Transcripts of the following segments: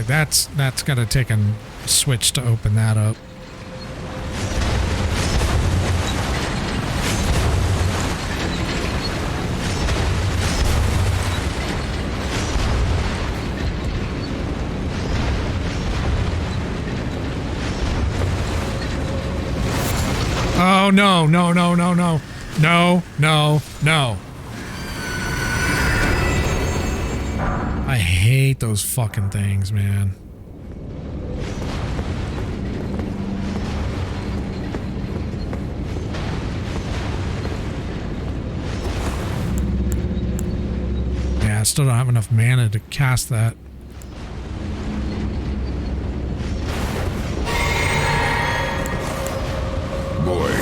that's got to take a switch to open that up. Oh, no, no, no, no, no. No, no, no. I hate those fucking things, man. Yeah, I still don't have enough mana to cast that. Boy.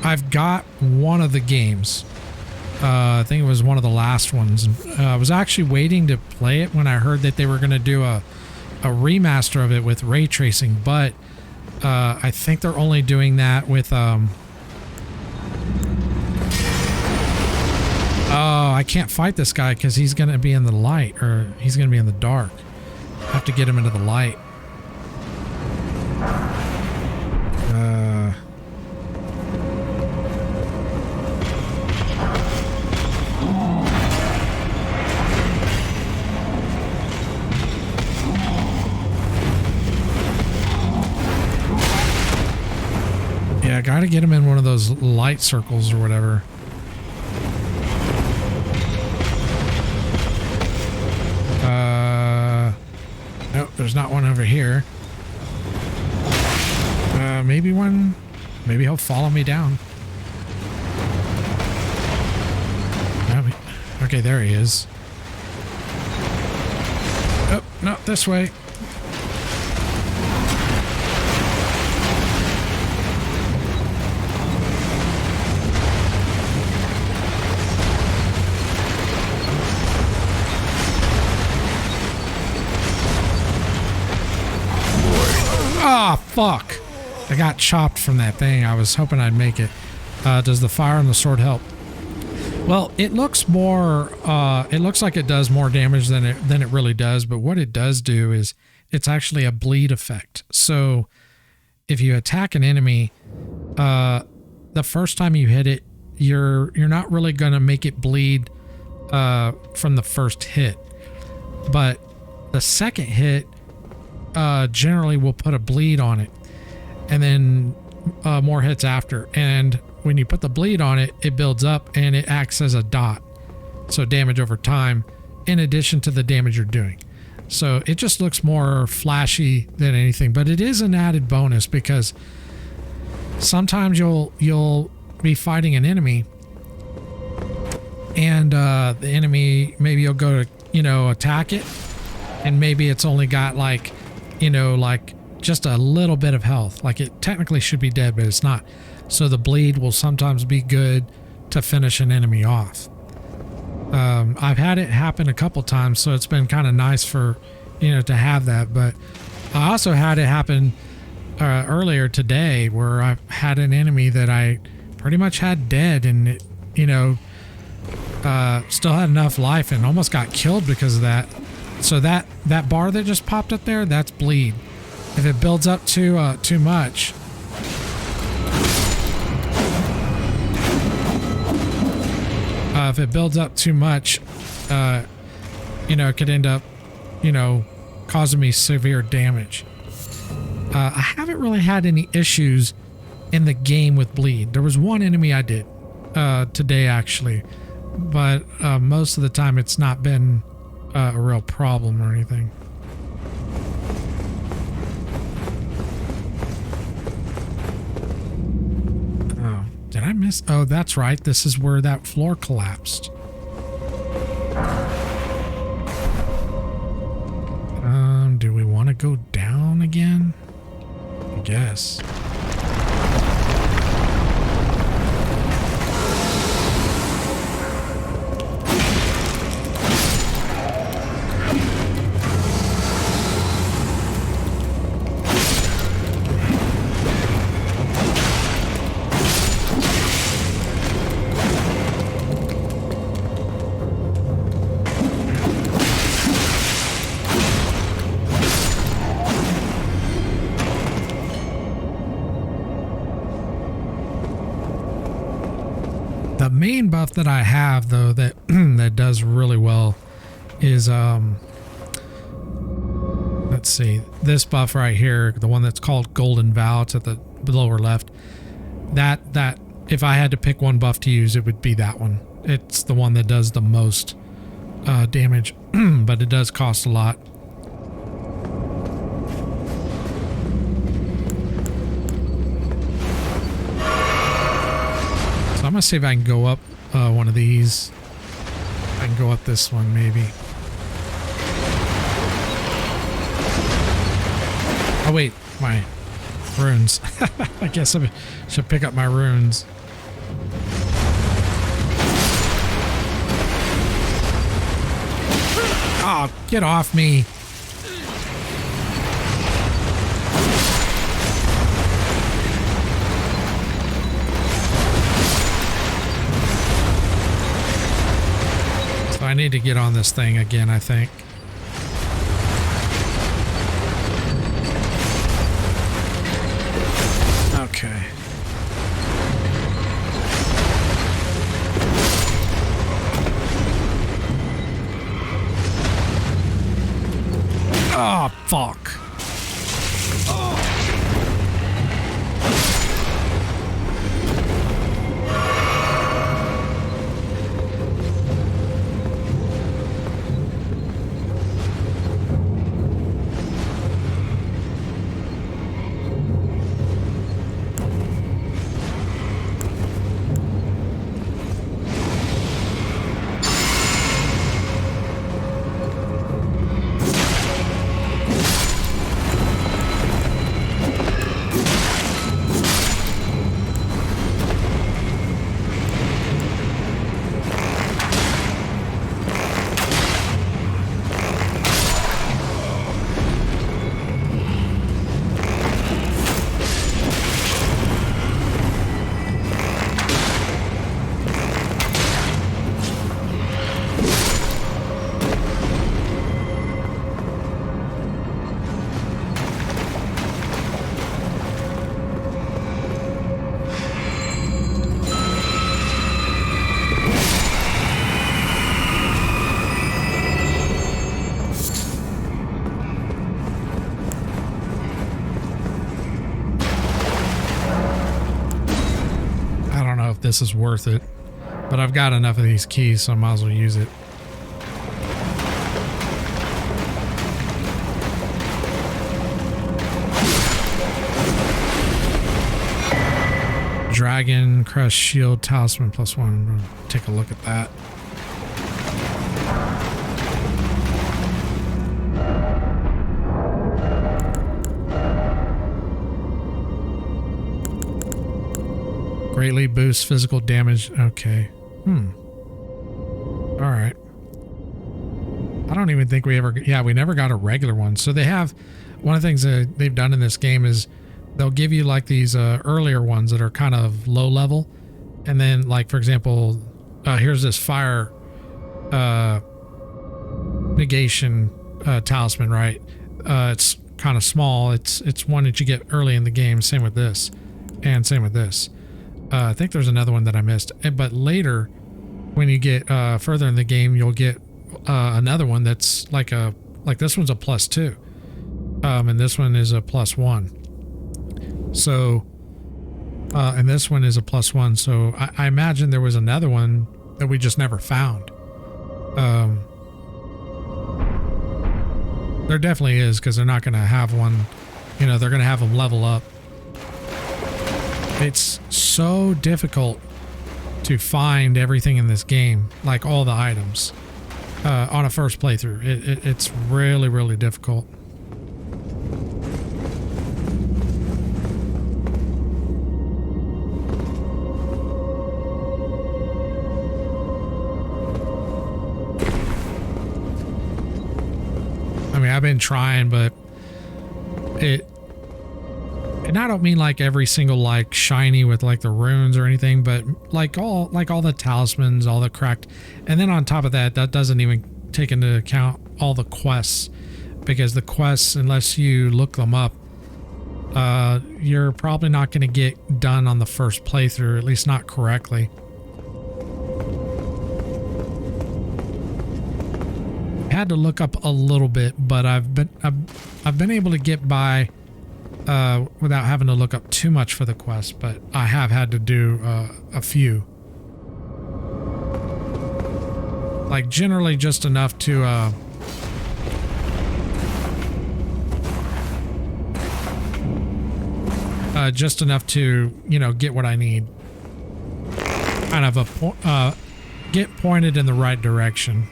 I've got one of the games. I think it was one of the last ones. I was actually waiting to play it when I heard that they were going to do a remaster of it with ray tracing, but I think they're only doing that with oh, I can't fight this guy because he's going to be in the light, or he's going to be in the dark. I have to get him into the light. Yeah, I gotta get him in one of those light circles or whatever. Nope, there's not one over here. Maybe one. Maybe he'll follow me down. Okay, there he is. Oh, no, this way. Ah, fuck. I got chopped from that thing. I was hoping I'd make it. Does the fire on the sword help? Well, it looks more, it looks like it does more damage than it really does, but what it does do is it's actually a bleed effect. So if you attack an enemy, the first time you hit it, you're not really going to make it bleed from the first hit. But the second hit generally will put a bleed on it, and then more hits after. And when you put the bleed on it, it builds up and it acts as a dot. So damage over time, in addition to the damage you're doing. So it just looks more flashy than anything, but it is an added bonus because sometimes you'll be fighting an enemy, and the enemy, maybe you'll go to, attack it, and maybe it's only got like just a little bit of health. Like it technically should be dead, but it's not. So the bleed will sometimes be good to finish an enemy off. I've had it happen a couple times, so it's been kind of nice for, to have that. But I also had it happen earlier today where I had an enemy that I pretty much had dead, and it, still had enough life and almost got killed because of that. So that bar that just popped up there, that's bleed. If it builds up too much, it could end up, causing me severe damage. I haven't really had any issues in the game with bleed. There was one enemy I did today, actually, but most of the time it's not been a real problem or anything. Oh, did I miss? Oh, that's right. This is where that floor collapsed. Do we want to go down again? I guess. The main buff that I have though that that does really well is let's see, this buff right here, the one that's called Golden Vow. It's at the lower left. That if I had to pick one buff to use, it would be that one. It's the one that does the most damage, but it does cost a lot. So I'm gonna see if I can go up one of these. I can go up this one maybe. Oh wait, my runes. I guess I should pick up my runes. Oh, get off me. So I need to get on this thing again, I think. Okay. Oh, fuck. This is worth it, but I've got enough of these keys, so I might as well use it. Dragon Crest Shield Talisman +1. I'm gonna take a look at that. Greatly boosts physical damage. Okay. All right. I don't even think we ever... Yeah, we never got a regular one. So they have... One of the things that they've done in this game is they'll give you like these earlier ones that are kind of low level. And then like, for example, here's this fire negation talisman, right? It's kind of small. It's one that you get early in the game. Same with this. And same with this. I think there's another one that I missed, but later when you get further in the game, you'll get another one that's like this one's a +2, and this one is a +1. So and this one is a +1. So I imagine there was another one that we just never found. There definitely is, because they're not going to have one, you know, they're going to have them level up. It's so difficult to find everything in this game, like all the items, on a first playthrough. It's really, really difficult. I mean, I've been trying, but and I don't mean like every single like shiny with like the runes or anything, but like all the talismans, all the cracked, and then on top of that, that doesn't even take into account all the quests, because the quests, unless you look them up, you're probably not going to get done on the first playthrough, at least not correctly. had to look up a little bit, but I've been able to get by without having to look up too much for the quest, but I have had to do a few. Like generally just enough to you know, get what I need. Kind of get pointed in the right direction.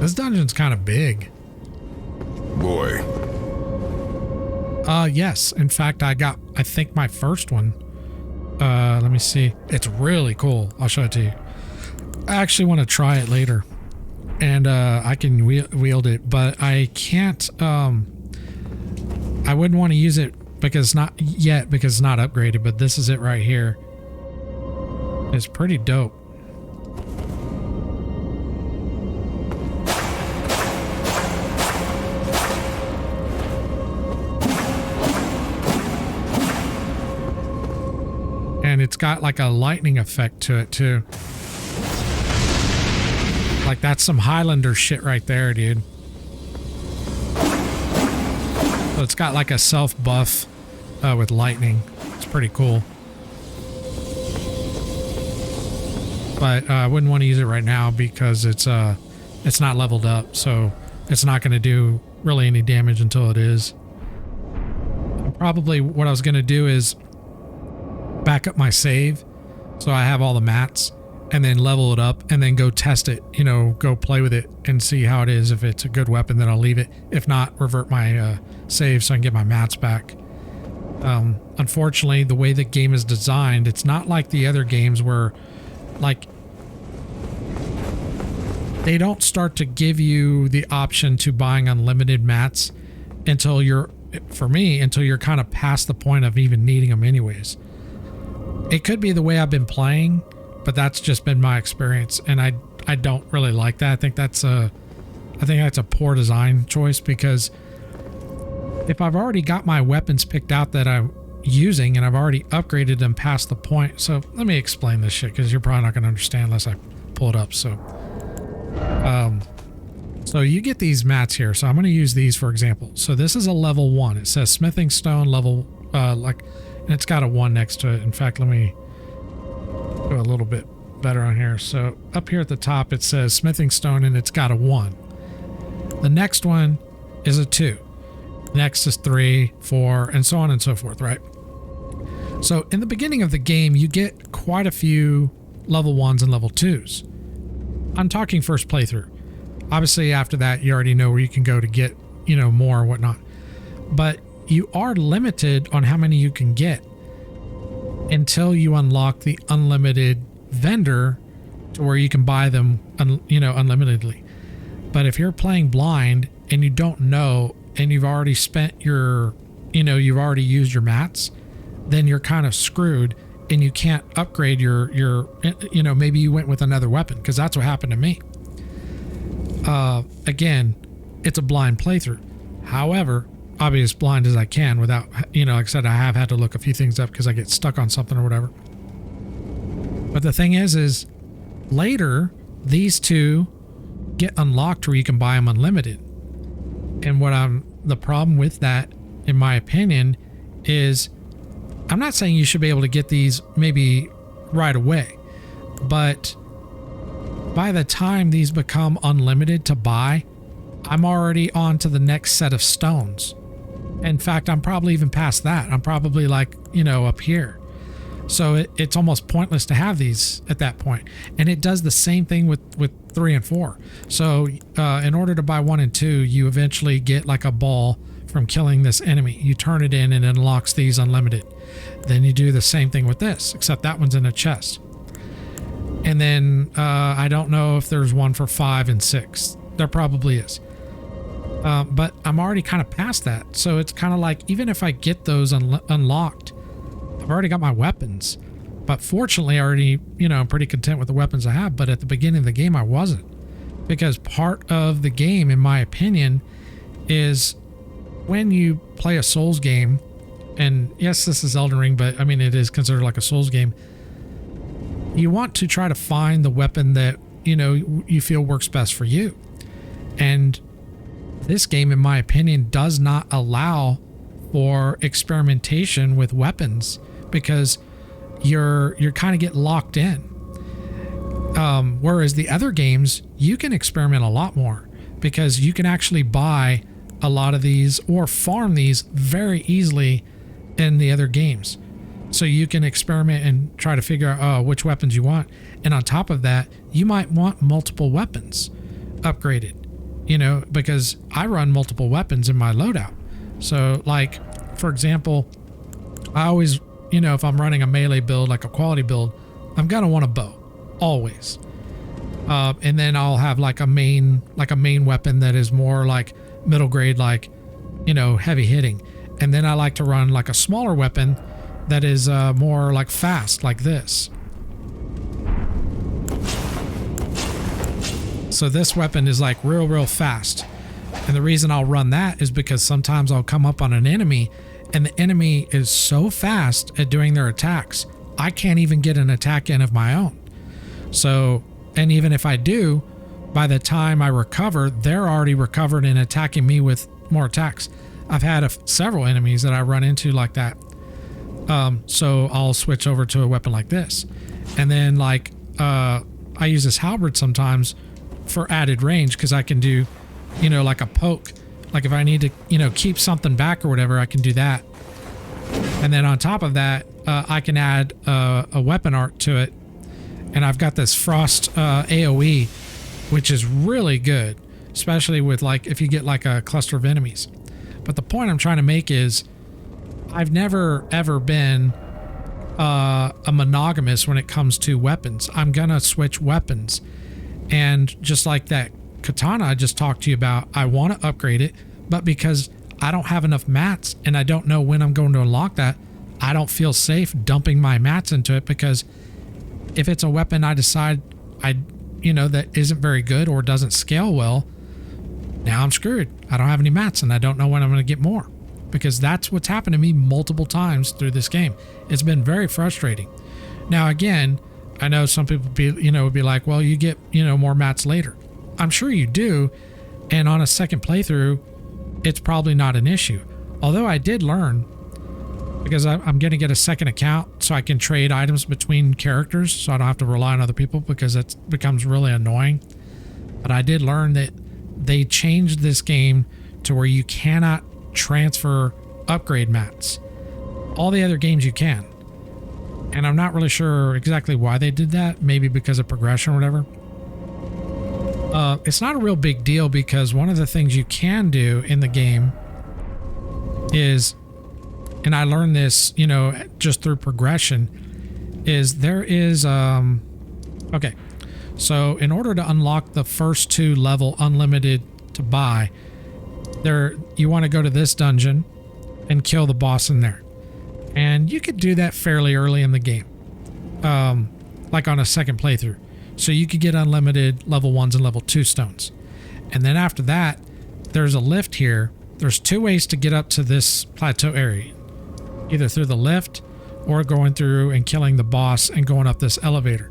This dungeon's kind of big. Boy. Yes. In fact, I think my first one. Let me see. It's really cool. I'll show it to you. I actually want to try it later. And, I can wield it, but I can't, I wouldn't want to use it because not yet, because it's not upgraded, but this is it right here. It's pretty dope. And it's got like a lightning effect to it too. Like that's some Highlander shit right there, dude. So it's got like a self buff with lightning. It's pretty cool. But I wouldn't want to use it right now because it's not leveled up, so it's not going to do really any damage until it is. Probably what I was going to do is back up my save so I have all the mats and then level it up and then go test it, you know, go play with it and see how it is. If it's a good weapon, then I'll leave it. If not, revert my save so I can get my mats back. Unfortunately, the way the game is designed, it's not like the other games where like they don't start to give you the option to buying unlimited mats until you're, for me, until you're kind of past the point of even needing them anyways. It could be the way I've been playing, but that's just been my experience, and I don't really like that. I think that's a poor design choice, because if I've already got my weapons picked out that I'm using and I've already upgraded them past the point. So let me explain this shit, because you're probably not going to understand unless I pull it up. So you get these mats here. So I'm going to use these for example. So this is a level 1. It says smithing stone level and it's got a 1 next to it. In fact, let me go a little bit better on here. So up here at the top, it says smithing stone and it's got a 1. The next one is a 2. Next is 3, 4, and so on and so forth, right? So in the beginning of the game, you get quite a few level 1s and level 2s. I'm talking first playthrough. Obviously, after that, you already know where you can go to get, you know, more or whatnot. But you are limited on how many you can get until you unlock the unlimited vendor to where you can buy them, you know, unlimitedly. But if you're playing blind and you don't know, and you've already spent your, you know, you've already used your mats, then you're kind of screwed and you can't upgrade your, you know, maybe you went with another weapon, because that's what happened to me. Again, it's a blind playthrough. However, I'll be as blind as I can without, you know, like I said, I have had to look a few things up because I get stuck on something or whatever. But the thing is later, these two get unlocked where you can buy them unlimited. And the problem with that, in my opinion, is I'm not saying you should be able to get these maybe right away, but by the time these become unlimited to buy, I'm already on to the next set of stones. In fact, I'm probably even past that. I'm probably like, you know, up here. So it's almost pointless to have these at that point. And it does the same thing with 3 and 4. So in order to buy 1 and 2, you eventually get like a ball from killing this enemy. You turn it in and it unlocks these unlimited. Then you do the same thing with this, except that one's in a chest. And then I don't know if there's one for 5 and 6. There probably is. But I'm already kind of past that. So it's kind of like, even if I get those unlocked, I've already got my weapons. But fortunately, I already, you know, I'm pretty content with the weapons I have. But at the beginning of the game, I wasn't. because part of the game, in my opinion, is when you play a Souls game, and yes, this is Elden Ring, but I mean, it is considered like a Souls game. You want to try to find the weapon that, you know, you feel works best for you. And this game, in my opinion, does not allow for experimentation with weapons because you're kind of get locked in. Whereas the other games, you can experiment a lot more because you can actually buy a lot of these or farm these very easily in the other games. So you can experiment and try to figure out which weapons you want. And on top of that, you might want multiple weapons upgraded, you know, because I run multiple weapons in my loadout. So like, for example, I always, you know, if I'm running a melee build, like a quality build, I'm going to want a bow always. And then I'll have like a main weapon that is more like middle grade, like, you know, heavy hitting. And then I like to run like a smaller weapon that is more like fast, like this. So this weapon is like real fast. And the reason I'll run that is because sometimes I'll come up on an enemy and the enemy is so fast at doing their attacks, I can't even get an attack in of my own. So, and even if I do, by the time I recover, they're already recovered and attacking me with more attacks. I've had several enemies that I run into like that. So I'll switch over to a weapon like this. And then like, I use this halberd sometimes for added range because I can do, you know, like a poke. Like if I need to, you know, keep something back or whatever, I can do that. And then on top of that, I can add a weapon art to it. And I've got this frost AoE, which is really good, especially with like if you get like a cluster of enemies. But the point I'm trying to make is I've never ever been a monogamous when it comes to weapons. I'm gonna switch weapons. And just like that katana I just talked to you about, I want to upgrade it, but because I don't have enough mats and I don't know when I'm going to unlock that, I don't feel safe dumping my mats into it, because if it's a weapon I decide that isn't very good or doesn't scale well, now I'm screwed. I don't have any mats and I don't know when I'm going to get more, because that's what's happened to me multiple times through this game. It's been very frustrating. Now, again, I know some people would be like, well, you get, more mats later. I'm sure you do. And on a second playthrough, it's probably not an issue. Although I did learn, because I'm going to get a second account so I can trade items between characters so I don't have to rely on other people, because it becomes really annoying. But I did learn that they changed this game to where you cannot transfer upgrade mats. All the other games you can. And I'm not really sure exactly why they did that. Maybe because of progression or whatever. It's not a real big deal, because one of the things you can do in the game is, and I learned this, just through progression, is there is, okay. So in order to unlock the first 2 level unlimited to buy, you want to go to this dungeon and kill the boss in there. And you could do that fairly early in the game, like on a second playthrough. So you could get unlimited level 1s and level 2 stones. And then after that, there's a lift here. There's 2 ways to get up to this plateau area. Either through the lift or going through and killing the boss and going up this elevator.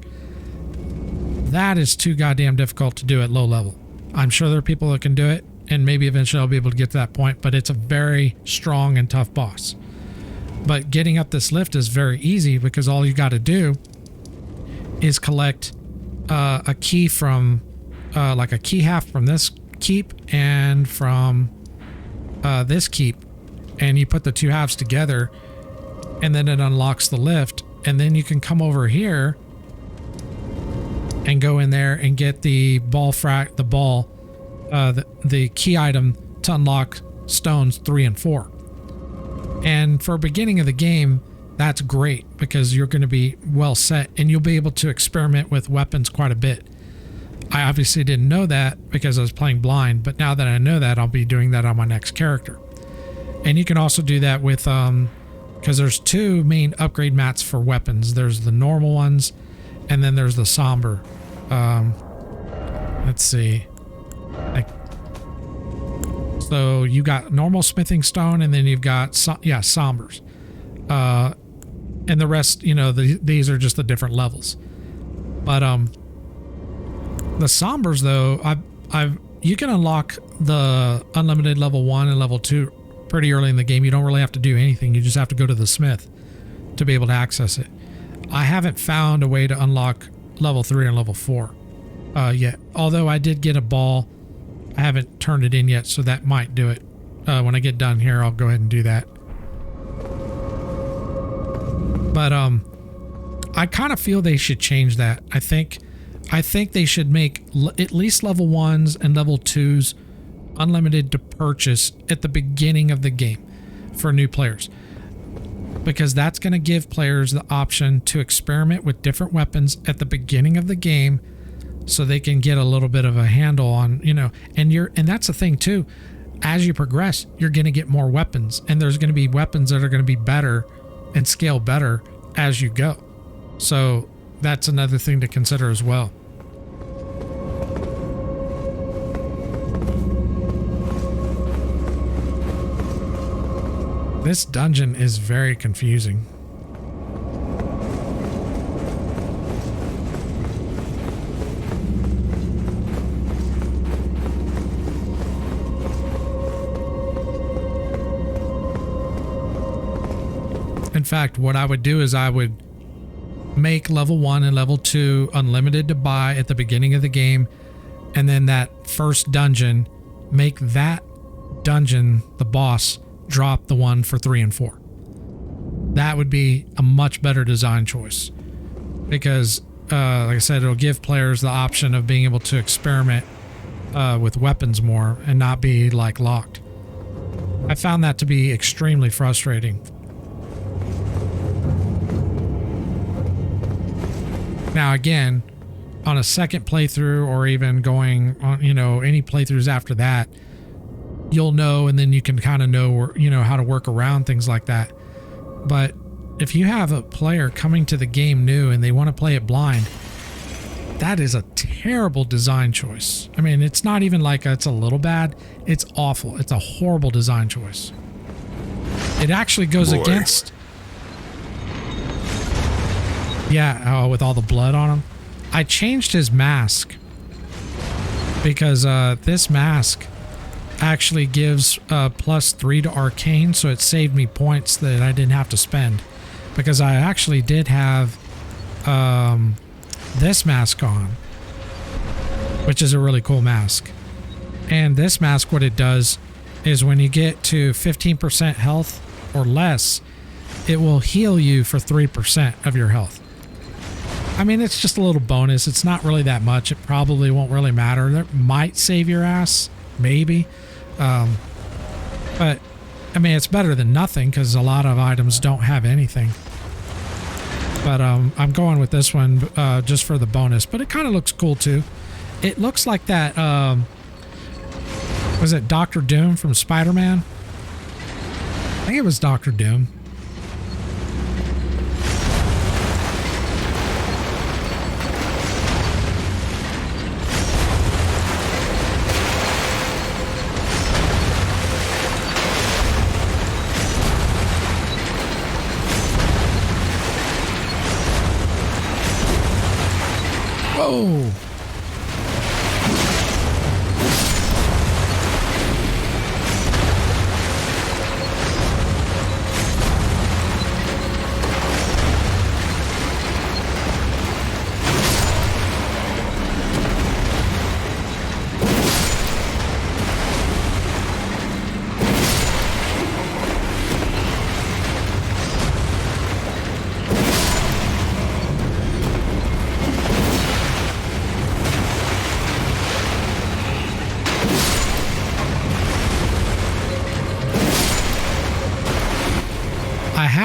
That is too goddamn difficult to do at low level. I'm sure there are people that can do it, and maybe eventually I'll be able to get to that point, but it's a very strong and tough boss. But getting up this lift is very easy, because all you got to do is collect a key from, like a key half from this keep and from this keep, and you put the 2 halves together, and then it unlocks the lift, and then you can come over here and go in there and get the the key item to unlock stones 3 and 4. And for beginning of the game, that's great, because you're going to be well set and you'll be able to experiment with weapons quite a bit. I obviously didn't know that because I was playing blind, but now that I know that, I'll be doing that on my next character. And you can also do that with, because there's 2 main upgrade mats for weapons. There's the normal ones, and then there's the somber. let's see. Like, so you got normal smithing stone, and then you've got sombers. And the rest, you know, these are just the different levels. But the sombers though, you can unlock the unlimited level 1 and level 2 pretty early in the game. You don't really have to do anything. You just have to go to the smith to be able to access it. I haven't found a way to unlock level 3 and level 4 yet. Although I did get a ball. I haven't turned it in yet, so that might do it. When I get done here, I'll go ahead and do that. But I kind of feel they should change that. I think they should make at least level 1s and level 2s unlimited to purchase at the beginning of the game for new players. Because that's going to give players the option to experiment with different weapons at the beginning of the game, so they can get a little bit of a handle on, you know, and that's the thing too. As you progress, you're going to get more weapons, and there's going to be weapons that are going to be better and scale better as you go. So that's another thing to consider as well. This dungeon is very confusing. In fact, what I would do is I would make level 1 and level 2 unlimited to buy at the beginning of the game, and then that first dungeon, make that dungeon, the boss, drop the one for 3 and 4. That would be a much better design choice, because like I said, it'll give players the option of being able to experiment with weapons more and not be like locked. I found that to be extremely frustrating. Now again, on a second playthrough, or even going on, you know, any playthroughs after that, you'll know, and then you can kind of know, you know, how to work around things like that. But if you have a player coming to the game new and they want to play it blind, that is a terrible design choice. I mean, it's not even like it's a little bad. It's awful. It's a horrible design choice. It actually goes against... Yeah, with all the blood on him. I changed his mask because this mask actually gives +3 to arcane, so it saved me points that I didn't have to spend, because I actually did have this mask on, which is a really cool mask. And this mask, what it does is when you get to 15% health or less, it will heal you for 3% of your health. I mean, it's just a little bonus. It's not really that much. It probably won't really matter. That might save your ass, maybe. But, I mean, it's better than nothing, because a lot of items don't have anything. But I'm going with this one just for the bonus. But it kind of looks cool, too. It looks like that... was it Dr. Doom from Spider-Man? I think it was Dr. Doom. Whoa!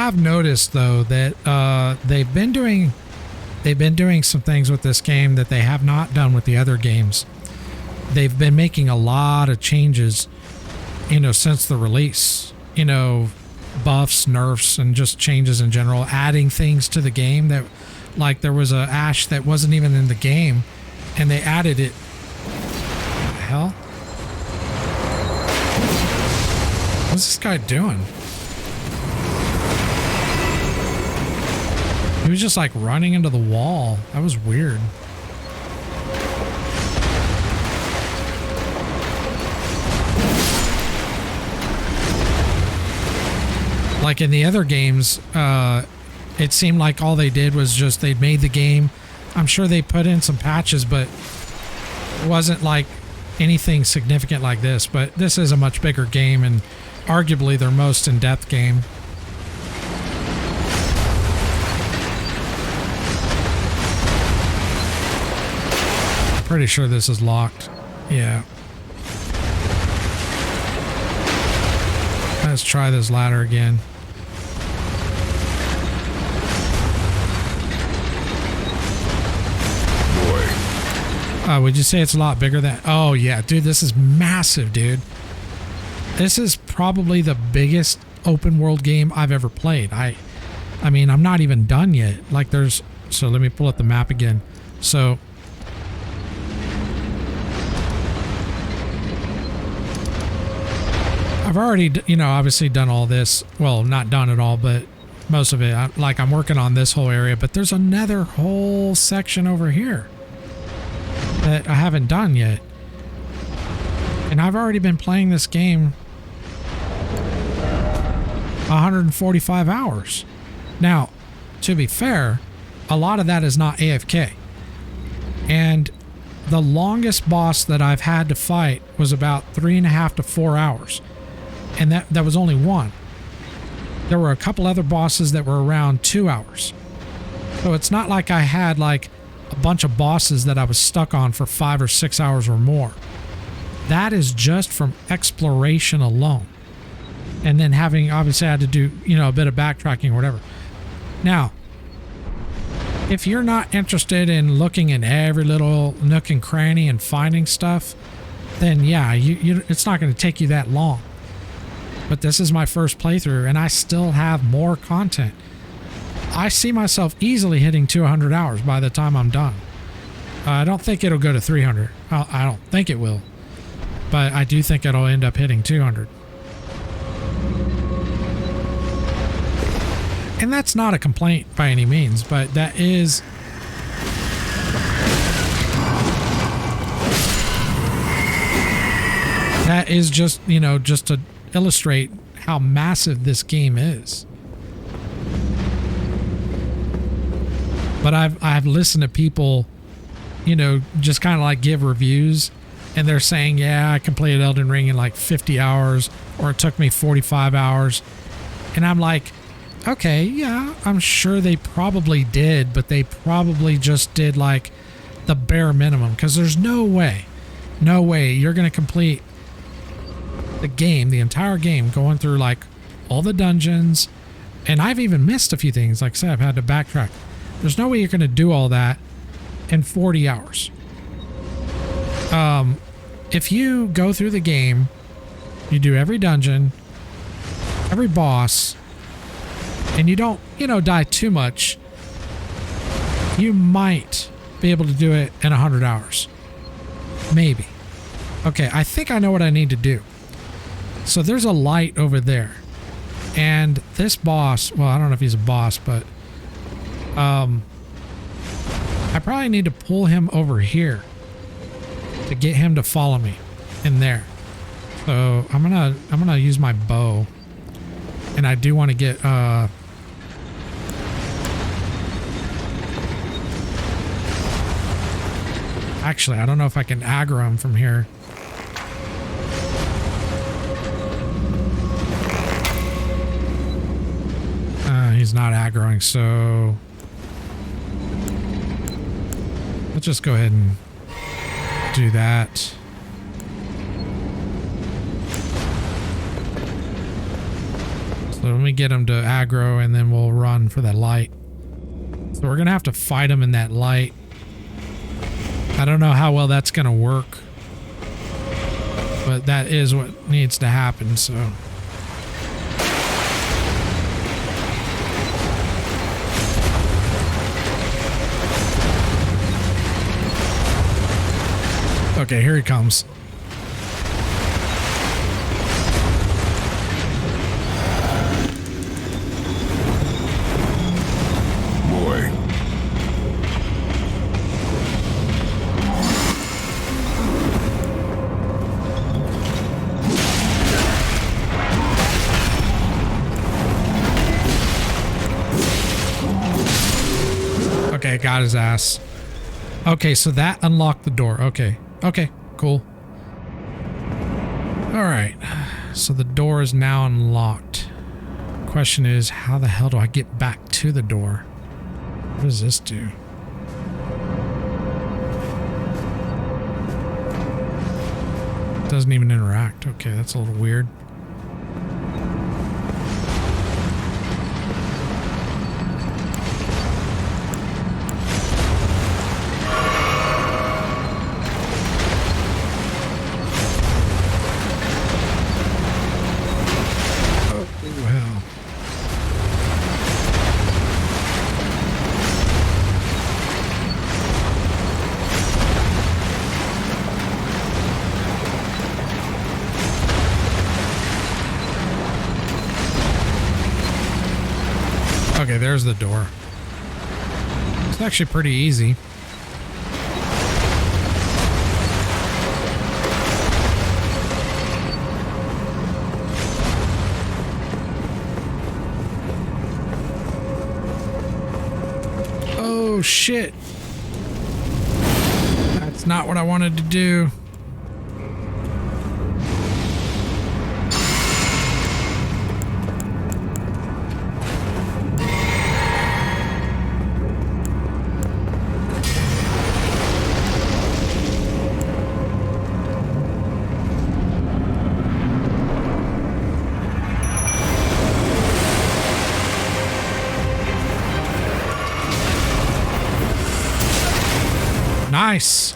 Have noticed though that they've been doing some things with this game that they have not done with the other games. They've been making a lot of changes, you know, since the release, you know, buffs, nerfs, and just changes in general, adding things to the game that, like, there was a Ash that wasn't even in the game, and they added it hell? What's this guy doing? He was just like running into the wall. That was weird. Like in the other games, it seemed like all they did was just they'd made the game. I'm sure they put in some patches, but it wasn't like anything significant like this. But this is a much bigger game and arguably their most in-depth game. Pretty sure this is locked. Yeah. Let's try this ladder again. Would you say it's a lot bigger than... Oh, yeah, dude, this is massive, dude. This is probably the biggest open world game I've ever played. I mean, I'm not even done yet. Like, there's... So, let me pull up the map again. So... I've already, you know, obviously done all this. Well, not done it all, but most of it. I'm working on this whole area, but there's another whole section over here that I haven't done yet. And I've already been playing this game 145 hours. Now, to be fair, a lot of that is not AFK. And the longest boss that I've had to fight was about 3.5 to 4 hours. And that was only one. There were a couple other bosses that were around 2 hours. So it's not like I had like a bunch of bosses that I was stuck on for 5 or 6 hours or more. That is just from exploration alone. And then having, obviously I had to do, you know, a bit of backtracking or whatever. Now, if you're not interested in looking in every little nook and cranny and finding stuff, then yeah, it's not going to take you that long. But this is my first playthrough and I still have more content. I see myself easily hitting 200 hours by the time I'm done. I don't think it'll go to 300. I don't think it will. But I do think it'll end up hitting 200. And that's not a complaint by any means, but that is... That is just, you know, just to illustrate how massive this game is. But I've listened to people, you know, just kind of like give reviews and they're saying, yeah, I completed Elden Ring in like 50 hours or it took me 45 hours. And I'm like, okay, yeah, I'm sure they probably did, but they probably just did like the bare minimum because there's no way you're going to complete the game, the entire game, going through like all the dungeons. And I've even missed a few things. Like I said, I've had to backtrack. There's no way you're going to do all that in 40 hours. If you go through the game, you do every dungeon, every boss, and you don't, you know, die too much, you might be able to do it in 100 hours. Maybe. Okay, I think I know what I need to do. So there's a light over there. And this boss, well, I don't know if he's a boss, but I probably need to pull him over here to get him to follow me in there. So I'm gonna use my bow. And I do want to get actually, I don't know if I can aggro him from here. He's not aggroing, so let's just go ahead and do that. So let me get him to aggro and then we'll run for that light. So we're gonna have to fight him in that light. I don't know how well that's gonna work, but that is what needs to happen, so. Okay, here he comes. Okay, got his ass. Okay, so that unlocked the door. Okay. Okay, cool. Alright. So the door is now unlocked. Question is, how the hell do I get back to the door? What does this do? Doesn't even interact. Okay, that's a little weird. Okay, there's the door. It's actually pretty easy. Oh, shit. That's not what I wanted to do. Nice.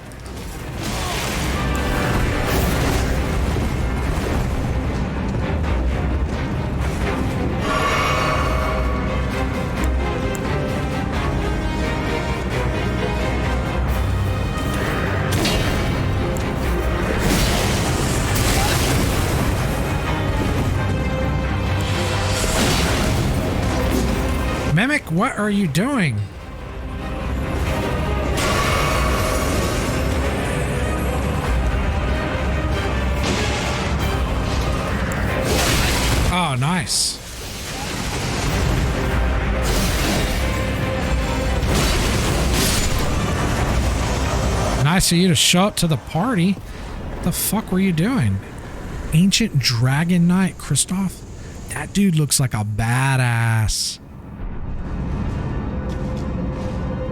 Mimic, what are you doing? Oh, nice. Nice of you to show up to the party. What the fuck were you doing? Ancient Dragon Knight, Christoph? That dude looks like a badass.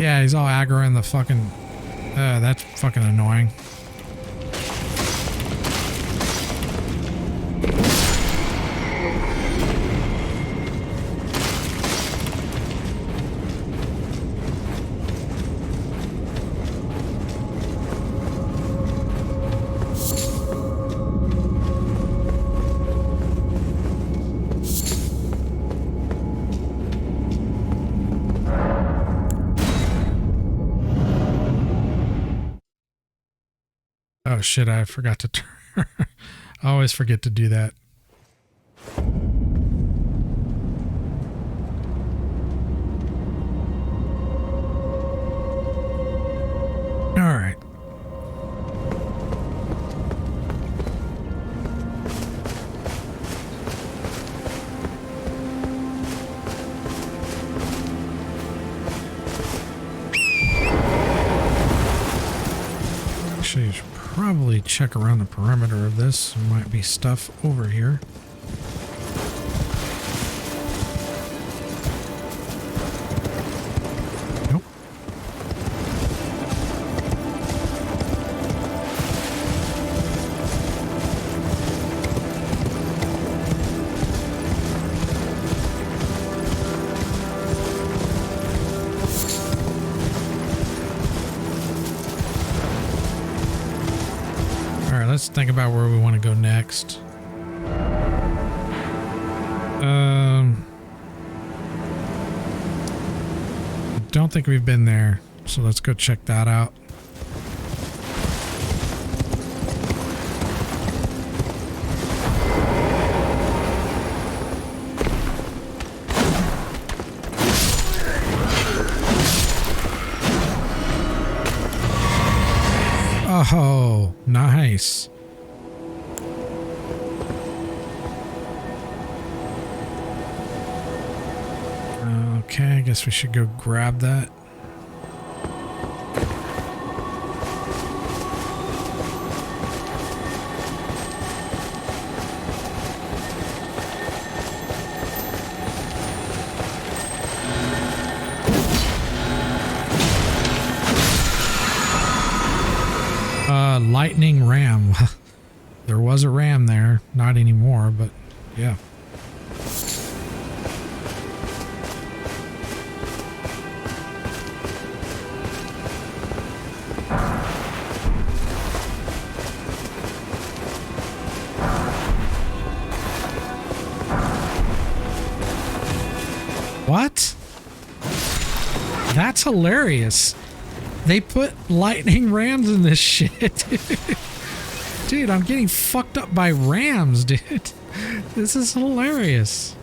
Yeah, he's all aggro in the fucking... that's fucking annoying. Oh shit, I forgot to turn. I always forget to do that. All right. Actually, you should probably check around the perimeter of this. There might be stuff over here. Nope. Let's think about where we want to go next. Don't think we've been there, so let's go check that out. Oh, nice. Okay, I guess we should go grab that. Lightning ram. There was a ram there. Not anymore, but yeah. What? That's hilarious. They put lightning rams in this shit. Dude, I'm getting fucked up by rams, dude. This is hilarious.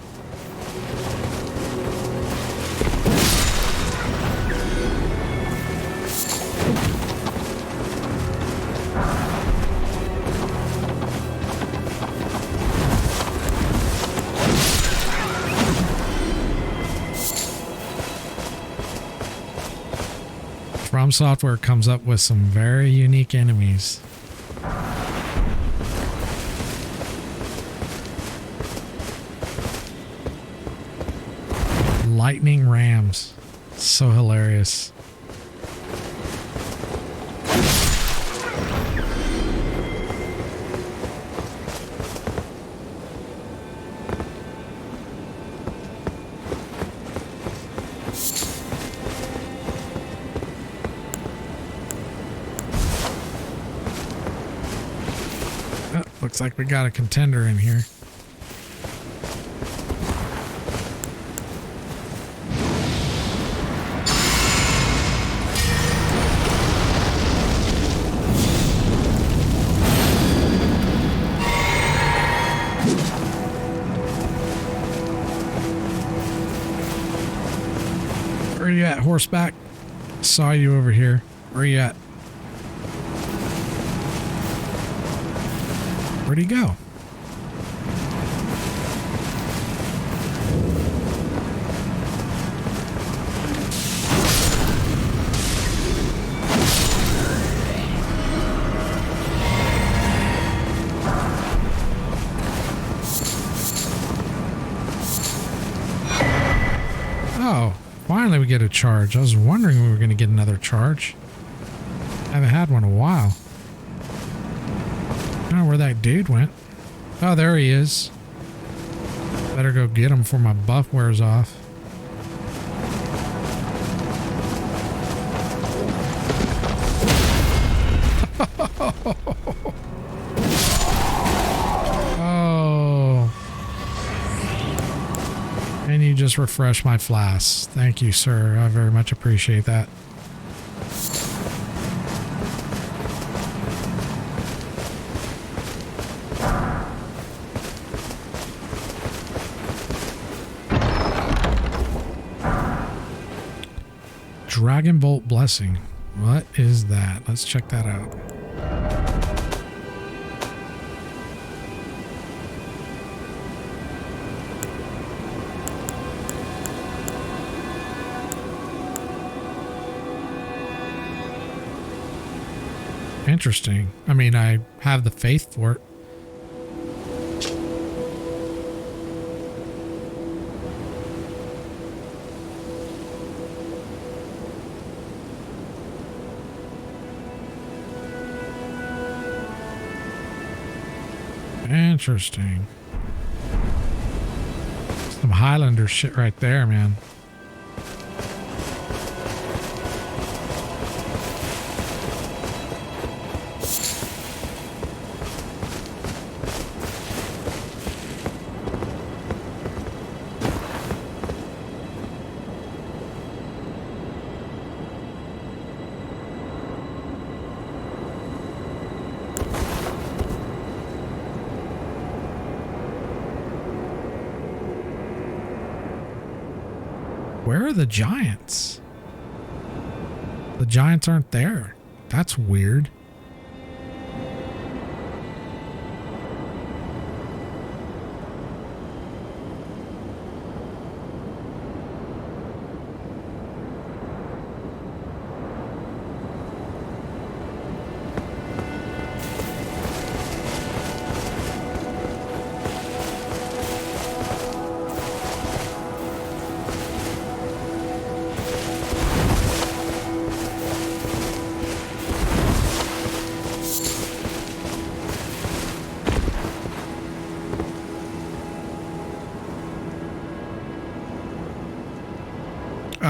From Software comes up with some very unique enemies. Lightning rams. So hilarious. Looks like we got a contender in here. Where are you at, horseback? Saw you over here. Where are you at? Where'd he go? Oh, finally we get a charge. I was wondering when we were going to get another charge. I haven't had one in a while. I don't know where that dude went. Oh, there he is. Better go get him before my buff wears off. Oh. And you just refresh my flask. Thank you, sir. I very much appreciate that. Dragon Bolt Blessing. What is that? Let's check that out. Interesting. I mean, I have the faith for it. Interesting. Some Highlander shit right there, man. Where are the giants? The giants aren't there. That's weird.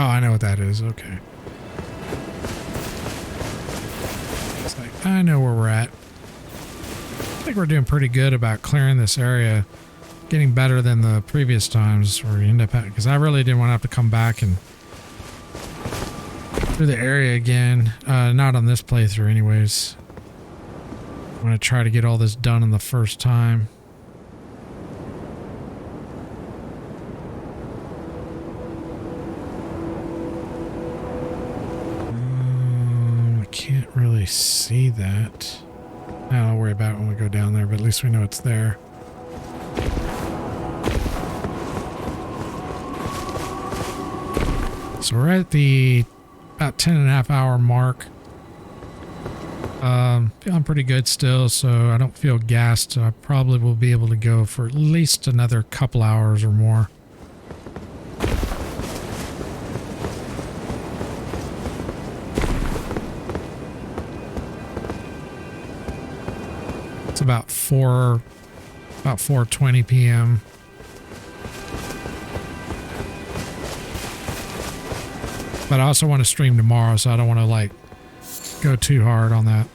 I know what that is. Okay. It's like, I know where we're at. I think we're doing pretty good about clearing this area. Getting better than the previous times where we end up at, because I really didn't want to have to come back and through the area again. Not on this playthrough anyways. I'm going to try to get all this done in the first time. I can't really see that. I'll worry about it when we go down there, but at least we know it's there. So we're at the about 10.5 hour mark. Feeling pretty good still, so I don't feel gassed. So I probably will be able to go for at least another couple hours or more. It's about 4:20 p.m. But I also want to stream tomorrow, so I don't want to like go too hard on that.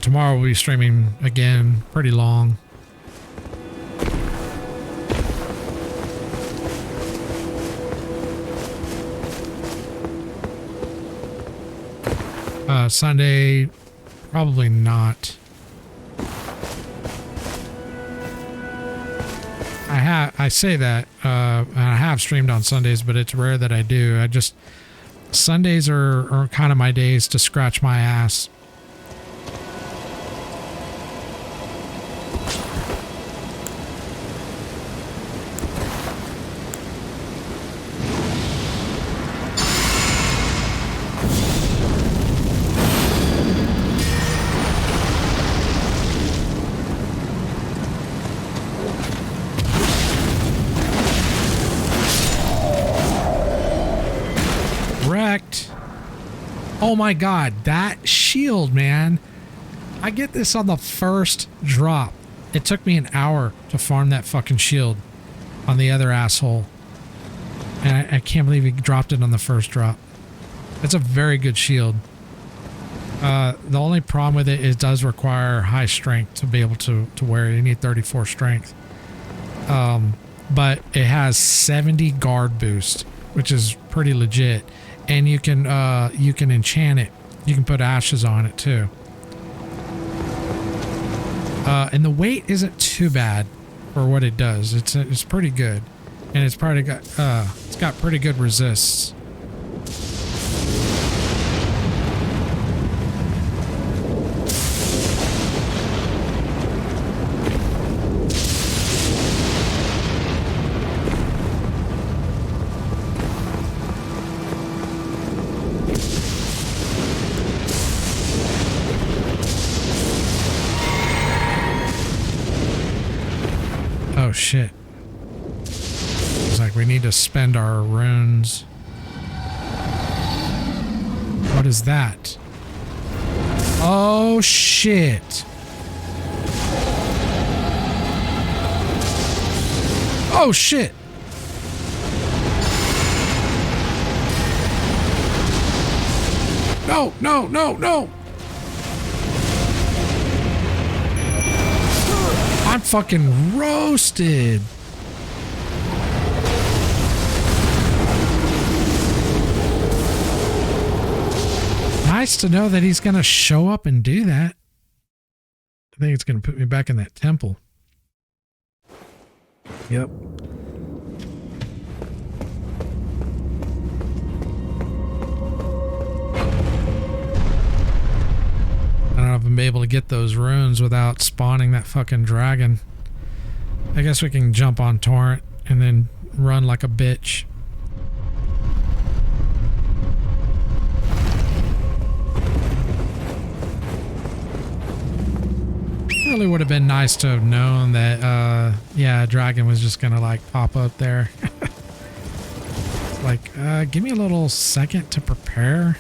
Tomorrow we'll be streaming again, pretty long. Sunday, probably not. I say that, and I have streamed on Sundays, but it's rare that I do. Sundays are kind of my days to scratch my ass. Oh my god, that shield, man. I get this on the first drop. It took me an hour to farm that fucking shield on the other asshole. And I can't believe he dropped it on the first drop. It's a very good shield. The only problem with it is it does require high strength to be able to wear it. You need 34 strength. But it has 70 guard boost, which is pretty legit. And you can enchant it. You can put ashes on it too. And the weight isn't too bad for what it does. It's pretty good, and it's got pretty good resists. Oh shit. It's like we need to spend our runes. What is that? Oh shit. Oh shit. No, no, no, no. I'm fucking roasted. Nice to know that he's gonna show up and do that. I think it's gonna put me back in that temple. Yep. I don't know if I'm able to get those runes without spawning that fucking dragon. I guess we can jump on torrent and then run like a bitch. Really would have been nice to have known that, yeah, a dragon was just gonna like pop up there. Like, give me a little second to prepare.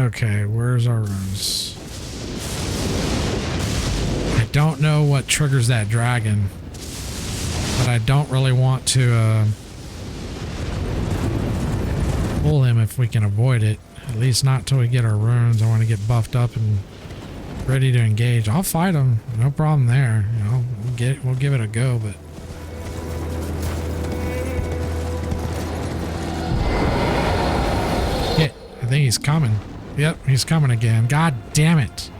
Okay, where's our runes? I don't know what triggers that dragon, but I don't really want to pull him if we can avoid it. At least not till we get our runes. I want to get buffed up and ready to engage. I'll fight him, no problem there. You know, we'll give it a go, but. Yeah, I think he's coming. Yep, he's coming again. God damn it.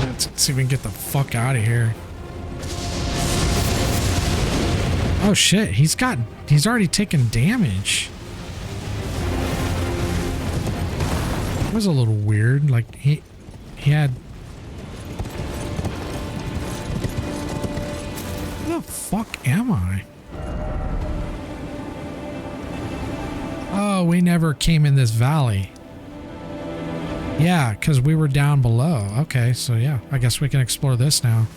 Let's see if we can get the fuck out of here. Oh shit, he's already taken damage. That was a little weird. Like he had. Where the fuck am I? Oh, we never came in this valley. Yeah, because we were down below. Okay, so yeah, I guess we can explore this now.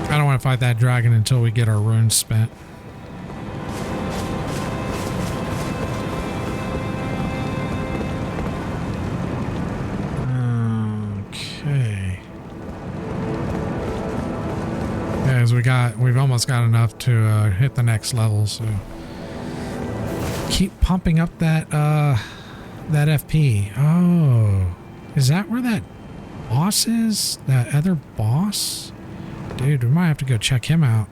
I don't want to fight that dragon until we get our runes spent. Okay. Yeah, as we've almost got enough to hit the next level, so keep pumping up that that FP. Oh, is that where that boss is? That other boss? Dude, we might have to go check him out.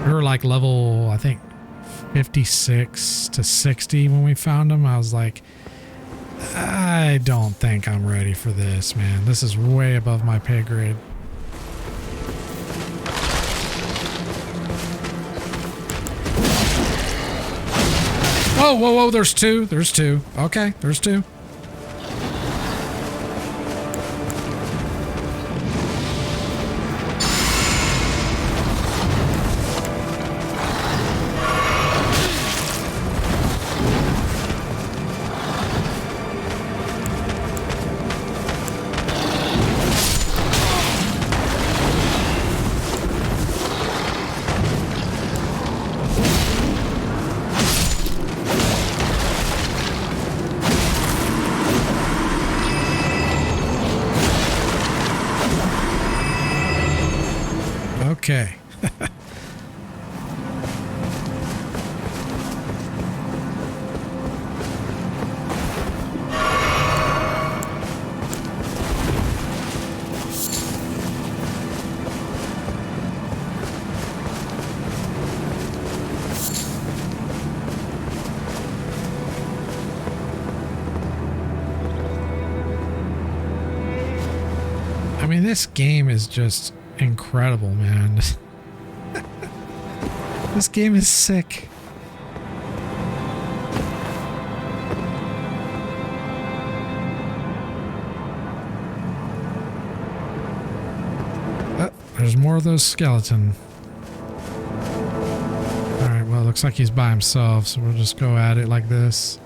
We were like level, I think, 56 to 60 when we found him. I was like, I don't think I'm ready for this, man. This is way above my pay grade. Whoa, whoa, whoa, there's two. There's two. Okay, there's two. Okay. I mean, this game is just incredible, man. This game is sick. Oh, there's more of those skeleton. Alright, well, it looks like he's by himself, so we'll just go at it like this.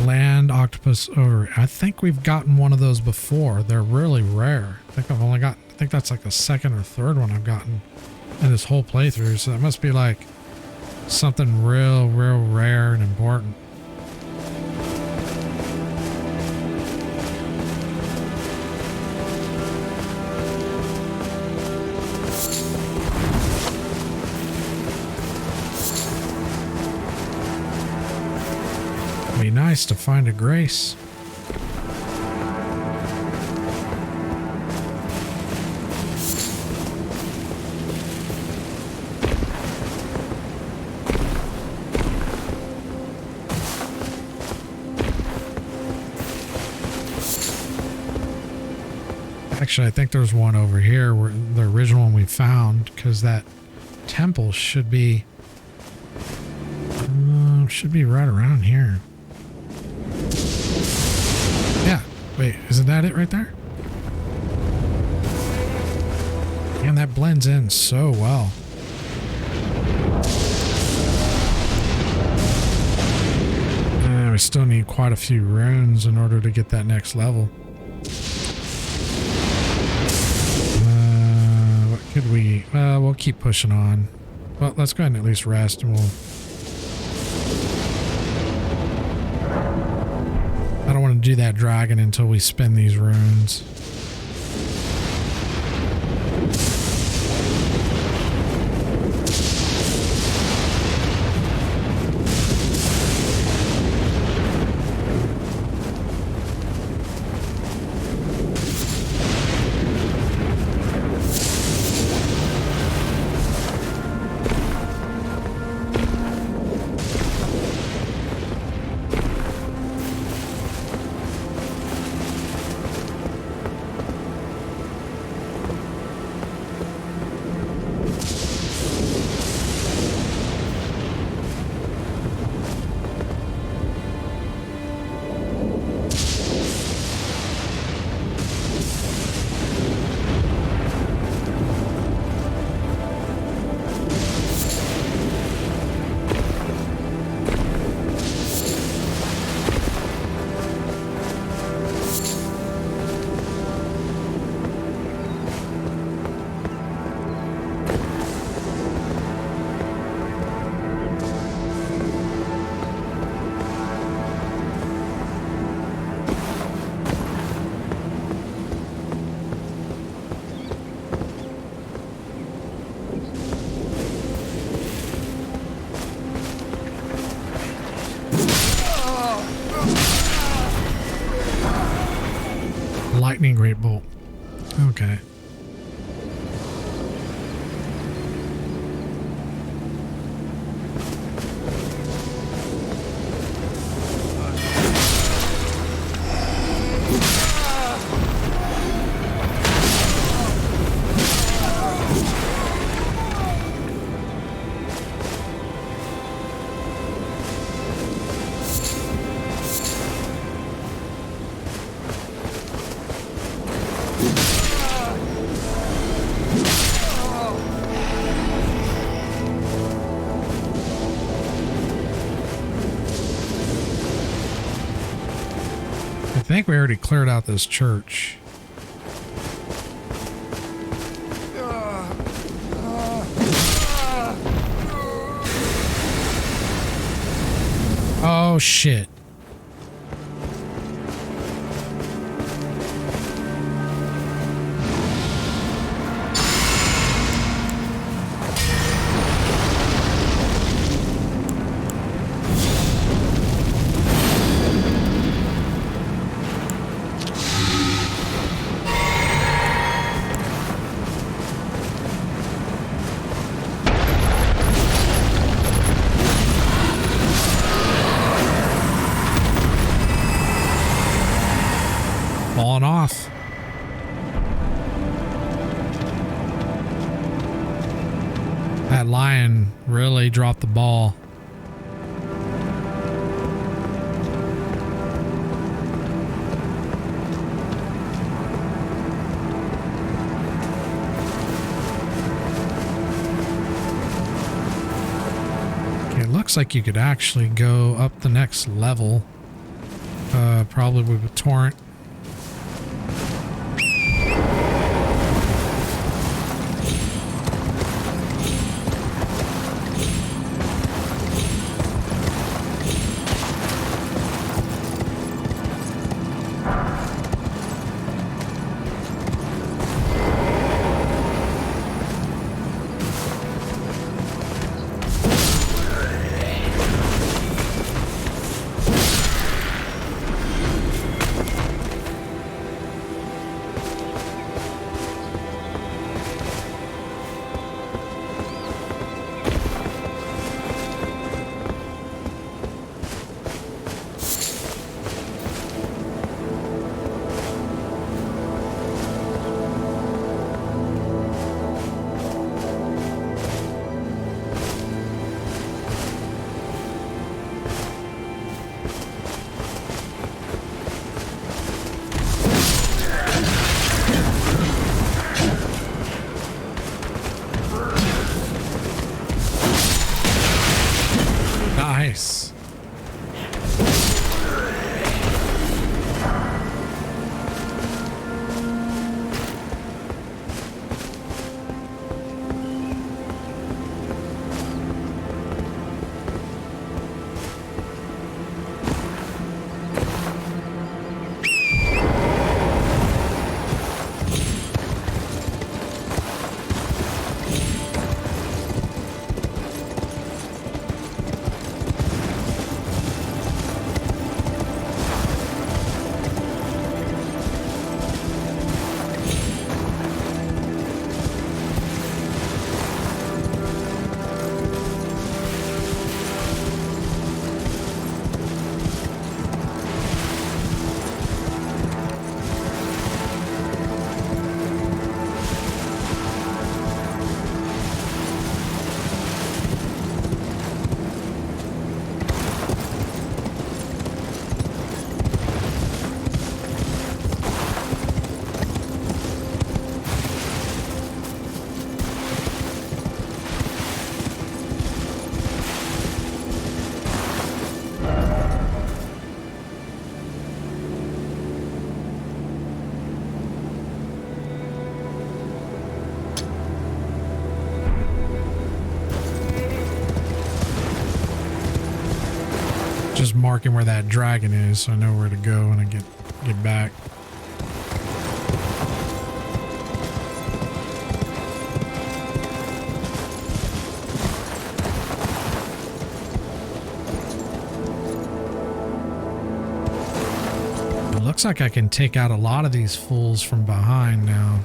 Land octopus over. I think we've gotten one of those before. They're really rare. I think that's like the second or third one I've gotten in this whole playthrough. So that must be like something real rare and important. Be nice to find a grace. Actually, I think there's one over here where the original one we found, because that temple should be right around here. Yeah, wait, isn't that it right there? And that blends in so well. We still need quite a few runes in order to get that next level. What could we... we'll keep pushing on. Well, let's go ahead and at least rest, and we'll... I don't want to do that dragon until we spend these runes. Lightning Great Bolt. Okay. I think we already cleared out this church. Oh shit. Falling off. That lion really dropped the ball. Okay, it looks like you could actually go up the next level. probably with torrent. Nice. Just marking where that dragon is so I know where to go when I get back. It looks like I can take out a lot of these fools from behind now.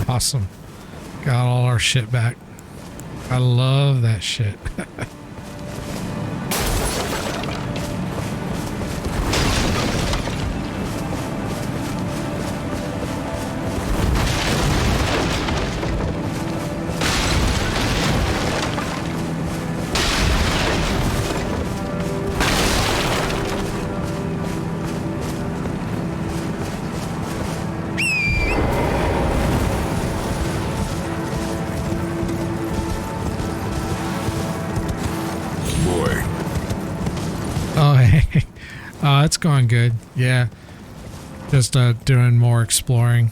Awesome. Got all our shit back. I love that shit. It's going good. Yeah. Just doing more exploring.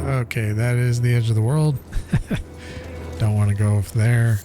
Okay, that is the edge of the world. Don't want to go up there.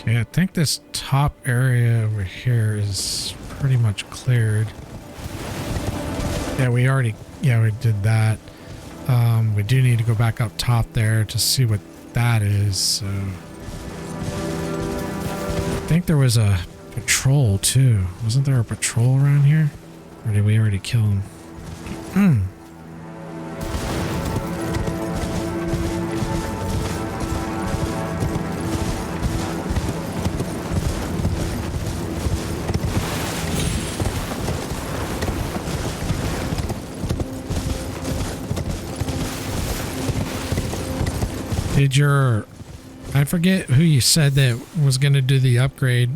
Okay, I think this top area over here is pretty much cleared. Yeah, we did that. We do need to go back up top there to see what that is. So I think there was a patrol too. Wasn't there a patrol around here? Or did we already kill him? I forget who you said that was going to do the upgrade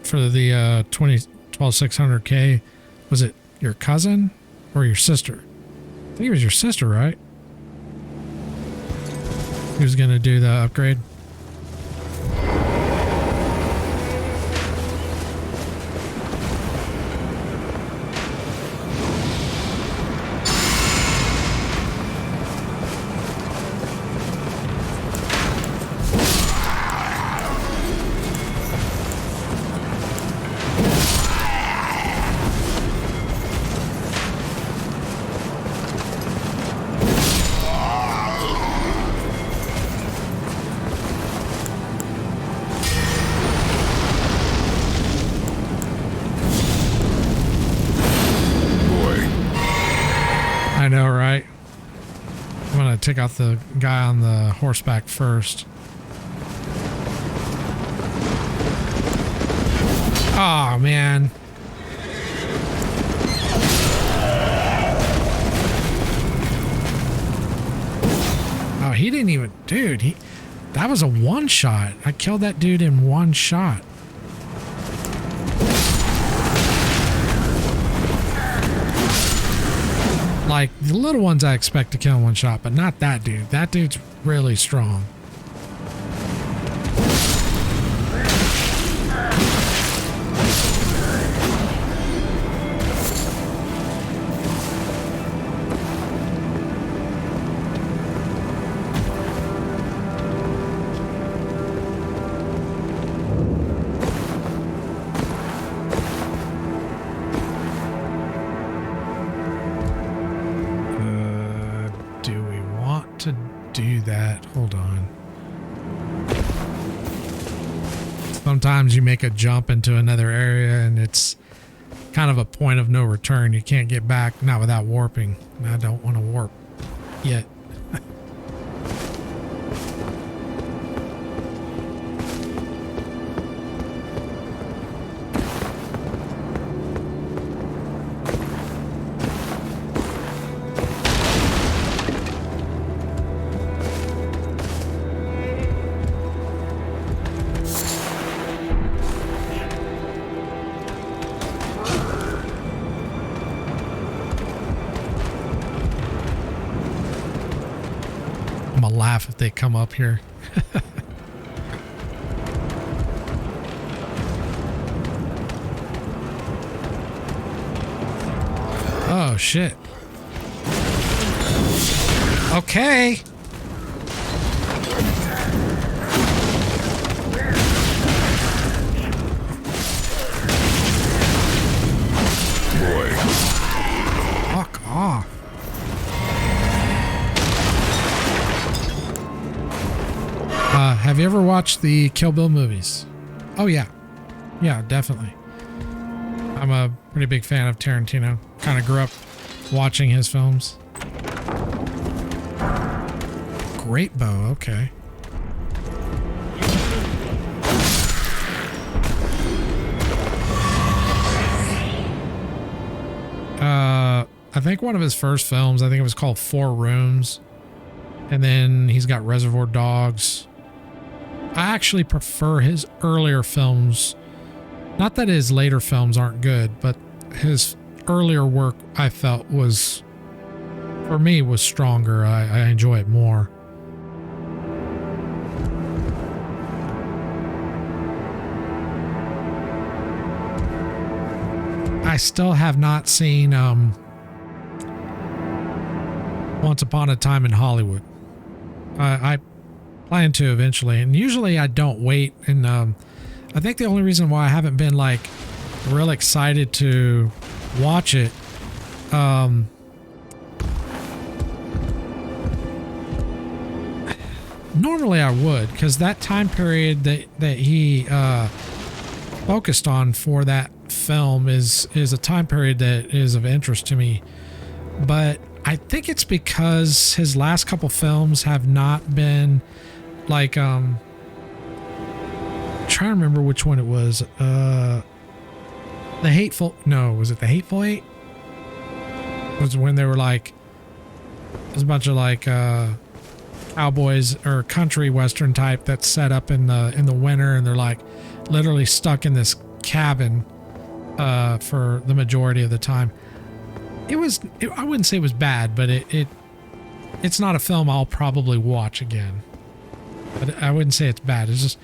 for the 12600K. Was it your cousin or your sister? I think it was your sister, right? Who's going to do the upgrade? I know, right? I'm gonna take out the guy on the horseback first. Oh, man. Oh, he didn't even... Dude, that was a one-shot. I killed that dude in one shot. Like, the little ones I expect to kill in one shot, but not that dude. That dude's really strong. Do that. Hold on. Sometimes you make a jump into another area and it's kind of a point of no return. You can't get back, not without warping. I don't want to warp yet. Laugh if they come up here. Oh shit. Okay. Boy. Fuck off. Have you ever watched the Kill Bill movies? Oh yeah. Yeah, definitely. I'm a pretty big fan of Tarantino. Kind of grew up watching his films. Great bow, okay. I think one of his first films, I think it was called Four Rooms. And then he's got Reservoir Dogs. I actually prefer his earlier films. Not that his later films aren't good, but his earlier work I felt was, for me, was stronger. I enjoy it more. I still have not seen Once Upon a Time in Hollywood. I plan to eventually, and usually I don't wait, and I think the only reason why I haven't been like real excited to watch it normally I would, because that time period that he focused on for that film is a time period that is of interest to me, but I think it's because his last couple films have not been like trying to remember which one it was. Was it The Hateful Eight? It was when they were like, there's a bunch of like cowboys or country western type that's set up in the winter, and they're like literally stuck in this cabin for the majority of the time. I wouldn't say it was bad, but it's not a film I'll probably watch again. But I wouldn't say it's bad. It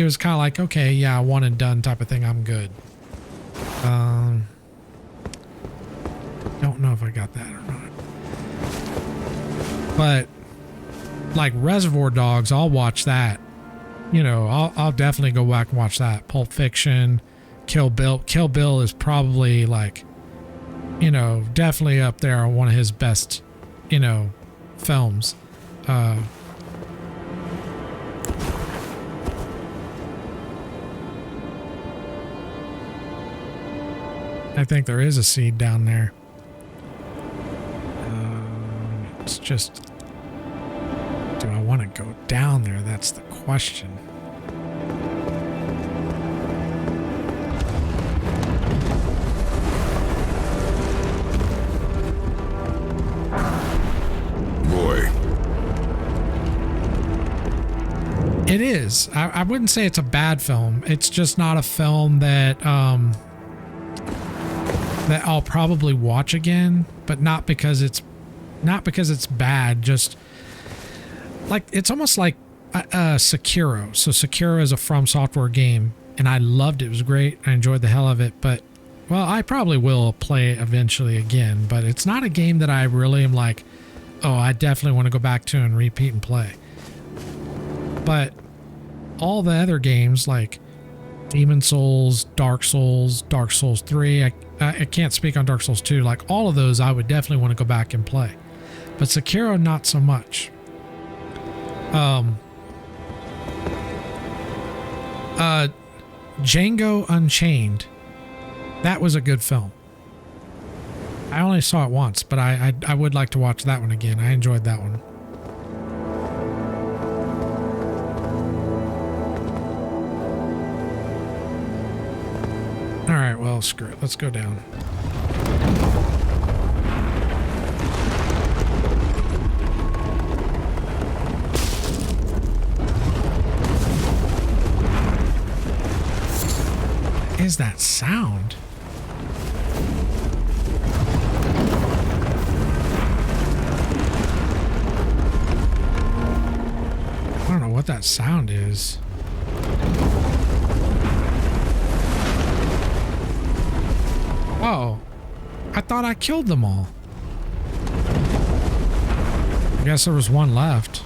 was kind of like, okay, yeah, one and done type of thing. I'm good. Don't know if I got that or not. But like Reservoir Dogs, I'll watch that. You know, I'll definitely go back and watch that. Pulp Fiction, Kill Bill. Kill Bill is probably like, you know, definitely up there on one of his best, you know, films. I think there is a seed down there. It's just, do I want to go down there? That's the question. Boy. It is. I wouldn't say it's a bad film. It's just not a film that that I'll probably watch again, but not because it's bad. Just like, it's almost like Sekiro. So Sekiro is a From Software game, and I loved it. It was great. I enjoyed the hell of it, but well, I probably will play it eventually again, but it's not a game that I really am like, oh, I definitely want to go back to and repeat and play. But all the other games like Demon Souls, Dark Souls 3, I can't speak on Dark Souls 2, like all of those I would definitely want to go back and play. But Sekiro, not so much. Django Unchained. That was a good film. I only saw it once, but I would like to watch that one again. I enjoyed that one. All right, well, screw it. Let's go down. What is that sound? I don't know what that sound is. Oh, I thought I killed them all. I guess there was one left.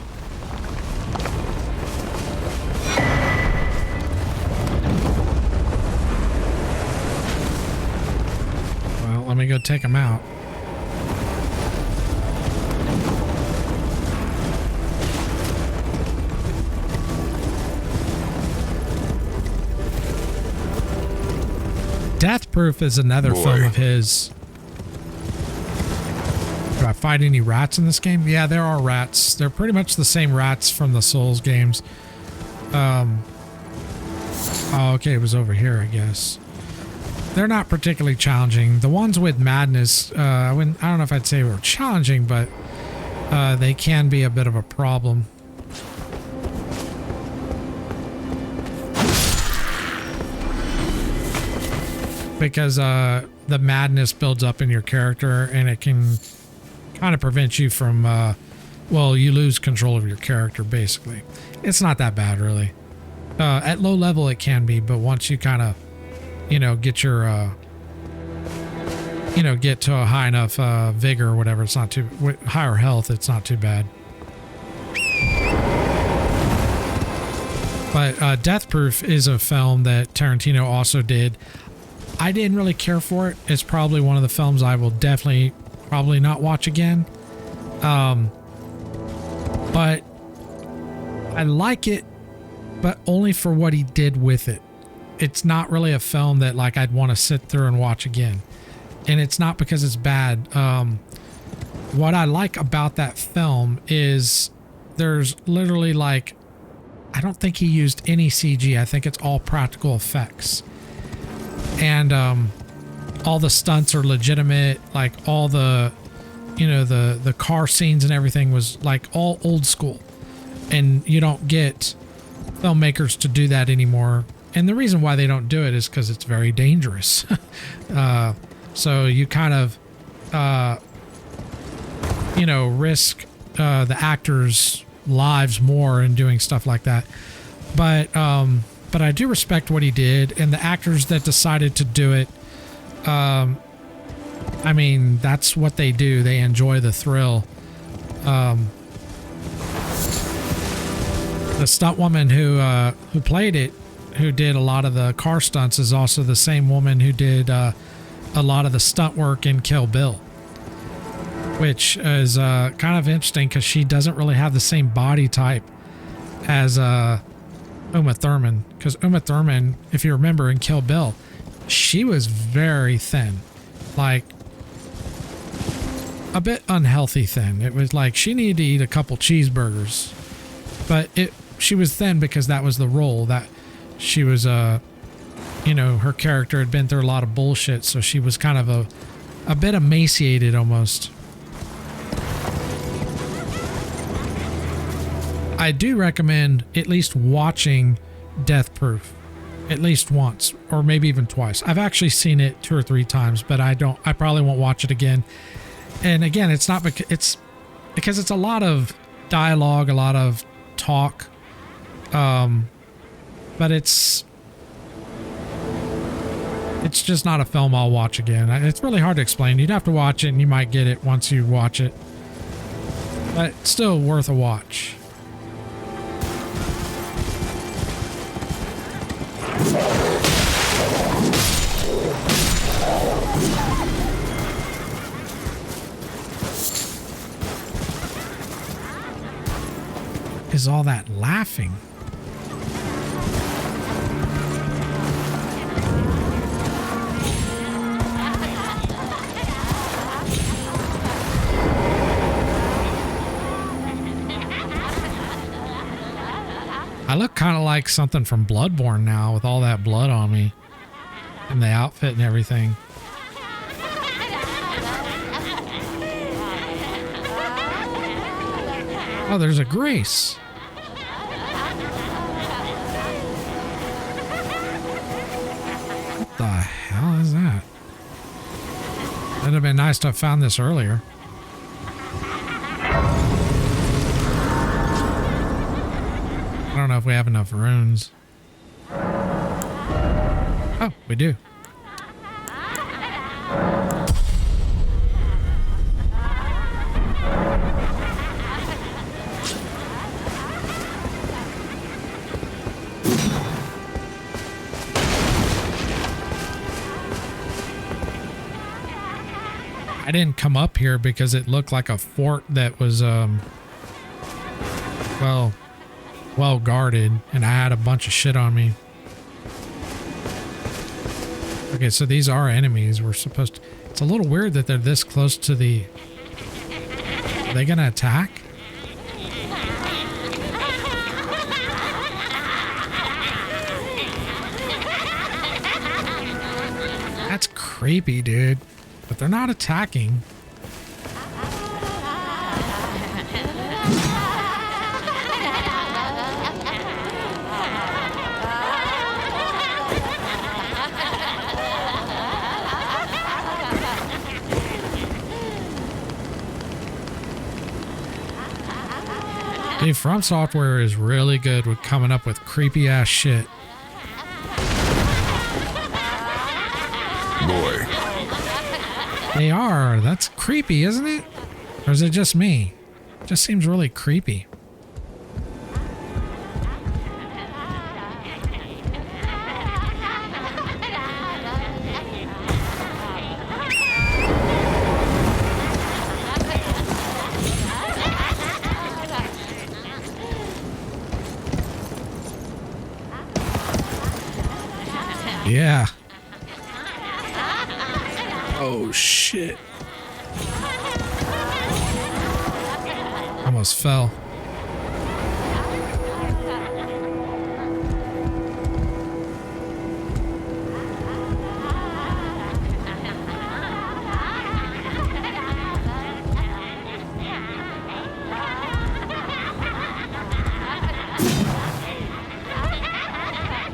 Well, let me go take them out. Death Proof is another film of his. Do I fight any rats in this game? Yeah, there are rats. They're pretty much the same rats from the Souls games. Oh, okay, it was over here, I guess. They're not particularly challenging. The ones with madness, I don't know if I'd say were challenging, but they can be a bit of a problem. Because the madness builds up in your character, and it can kind of prevent you from, well, you lose control of your character, basically. It's not that bad, really. At low level, it can be, but once you kind of, get your, get to a high enough vigor or whatever, it's not too, higher health, it's not too bad. But Death Proof is a film that Tarantino also did. I didn't really care for it. It's probably one of the films I will probably not watch again. But I like it, but only for what he did with it. It's not really a film that like I'd want to sit through and watch again. And it's not because it's bad. What I like about that film is there's literally like, I don't think he used any CG. I think it's all practical effects. And all the stunts are legitimate, like all the the car scenes and everything was like all old school, and you don't get filmmakers to do that anymore. And the reason why they don't do it is because it's very dangerous. So you kind of risk the actors' lives more in doing stuff like that. But I do respect what he did, and the actors that decided to do it, I mean, that's what they do. They enjoy the thrill. The stunt woman who played it, who did a lot of the car stunts, is also the same woman who did a lot of the stunt work in Kill Bill, which is kind of interesting because she doesn't really have the same body type as Uma Thurman, because Uma Thurman, if you remember in Kill Bill, she was very thin, like a bit unhealthy thin. It was like she needed to eat a couple cheeseburgers, but she was thin because that was the role that she was. Her character had been through a lot of bullshit, so she was kind of a bit emaciated almost. I do recommend at least watching Death Proof at least once, or maybe even twice. I've actually seen it 2 or 3 times, but I probably won't watch it again. And again, it's not because it's a lot of dialogue, a lot of talk. But it's just not a film I'll watch again. It's really hard to explain. You'd have to watch it, and you might get it once you watch it. But still worth a watch. Is all that laughing? I look kind of like something from Bloodborne now with all that blood on me. And the outfit and everything. Oh, there's a Grace. What the hell is that? It'd have been nice to have found this earlier. I don't know if we have enough runes. Oh, we do. I didn't come up here because it looked like a fort that was, well guarded, and I had a bunch of shit on me. Okay, so these are enemies. We're supposed to... It's a little weird that they're this close to the... Are they gonna attack? That's creepy, dude. But they're not attacking. Dude, From Software is really good with coming up with creepy ass shit. Boy. They are. That's creepy, isn't it? Or is it just me? It just seems really creepy. Yeah. Oh, shit. Almost fell.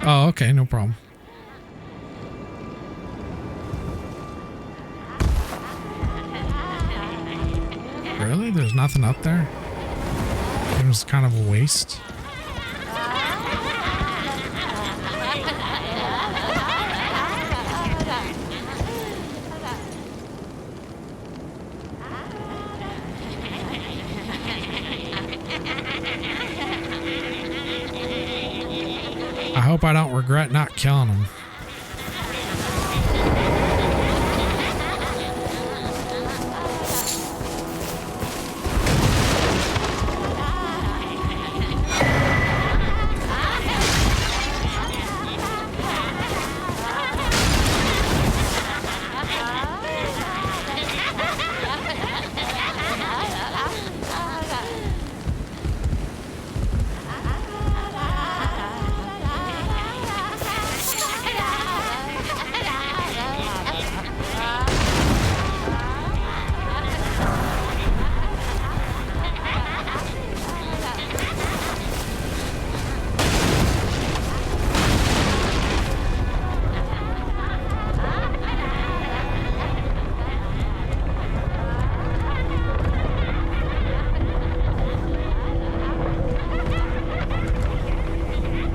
Oh, okay, no problem. Really? There's nothing up there? It was kind of a waste. I hope I don't regret not killing him.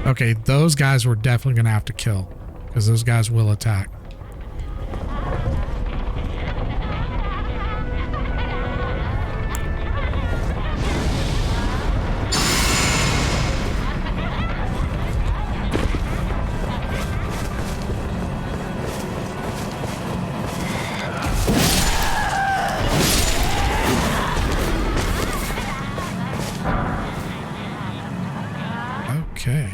Okay, those guys we're definitely going to have to kill because those guys will attack. Okay.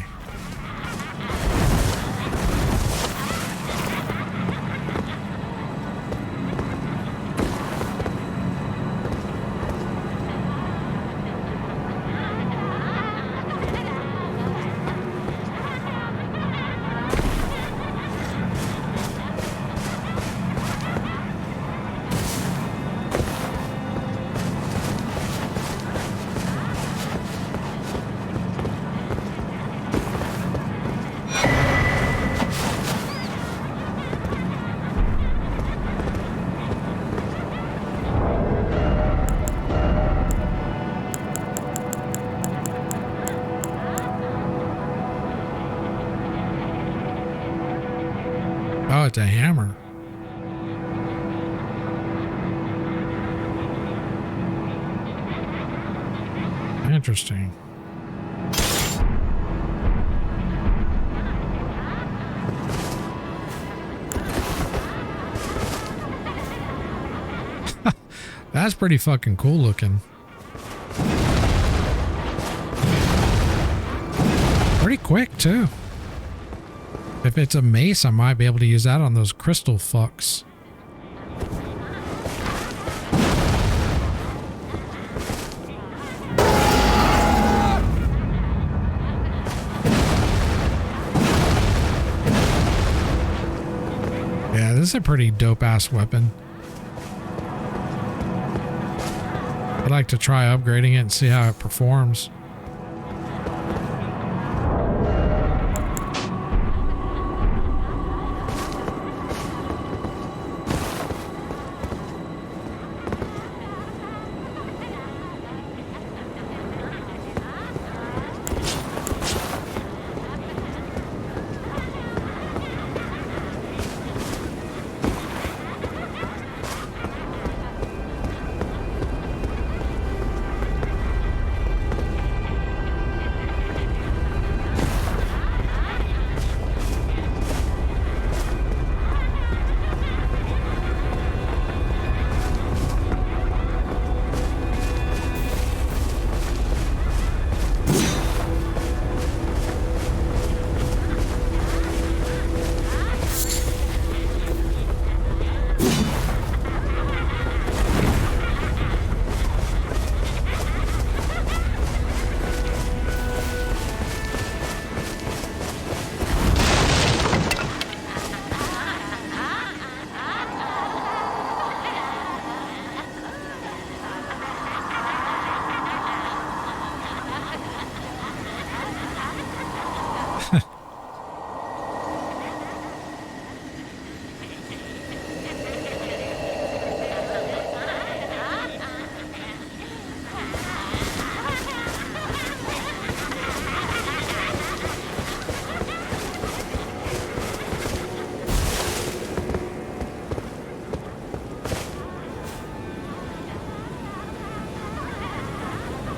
it's a hammer. Interesting. That's pretty fucking cool looking. Pretty quick too. If it's a mace, I might be able to use that on those crystal fucks. Yeah, this is a pretty dope ass weapon. I'd like to try upgrading it and see how it performs.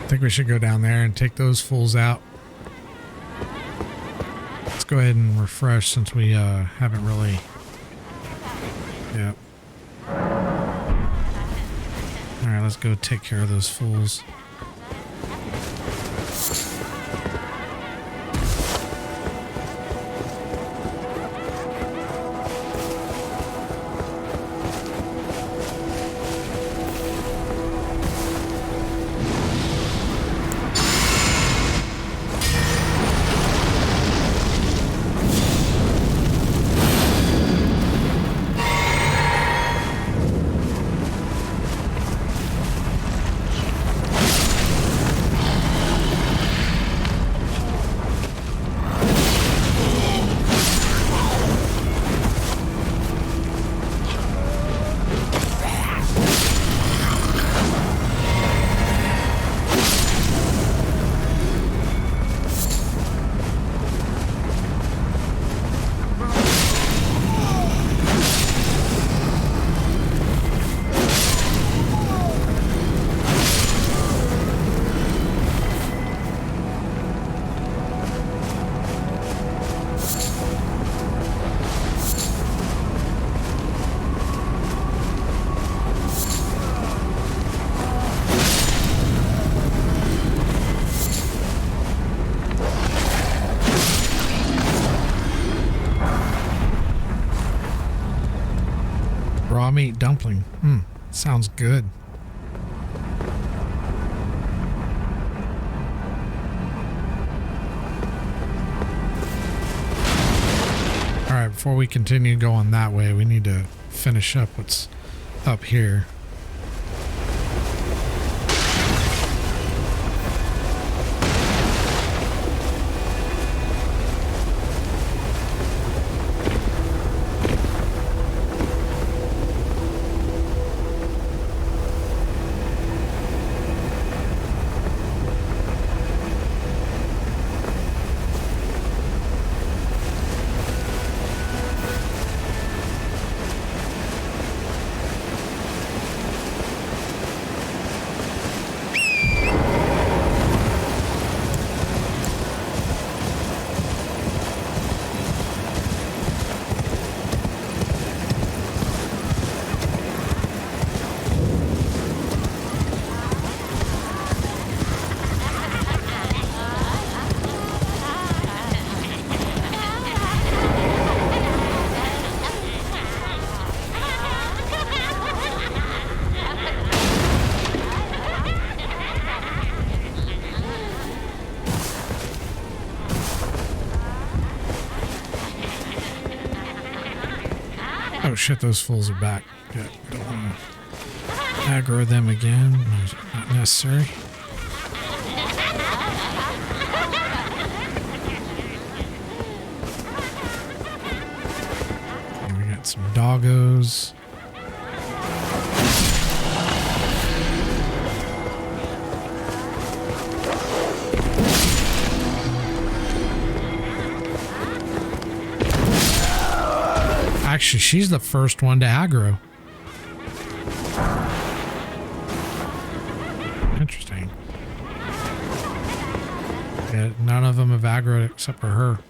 I think we should go down there and take those fools out. Let's go ahead and refresh since we haven't really... Yep. Alright, let's go take care of those fools. Raw meat dumpling. Sounds good. Alright, before we continue going that way, we need to finish up what's up here. Oh shit, those fools are back. Good. Don't want to aggro them again. Not necessary. Okay, we got some doggos. Actually, she's the first one to aggro. Interesting. Yeah, none of them have aggroed except for her.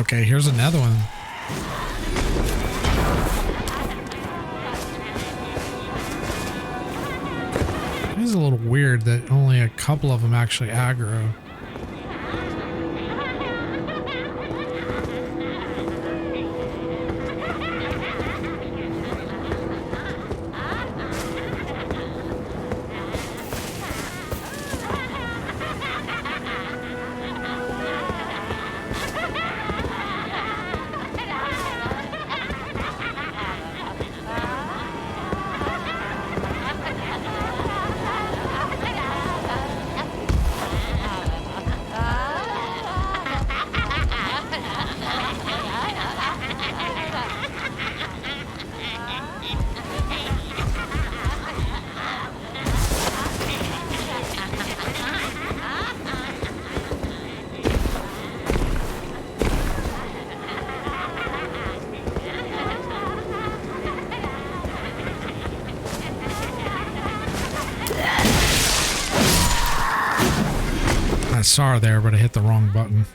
Okay, here's another one. It is a little weird that only a couple of them actually aggro. I saw her there, but I hit the wrong button.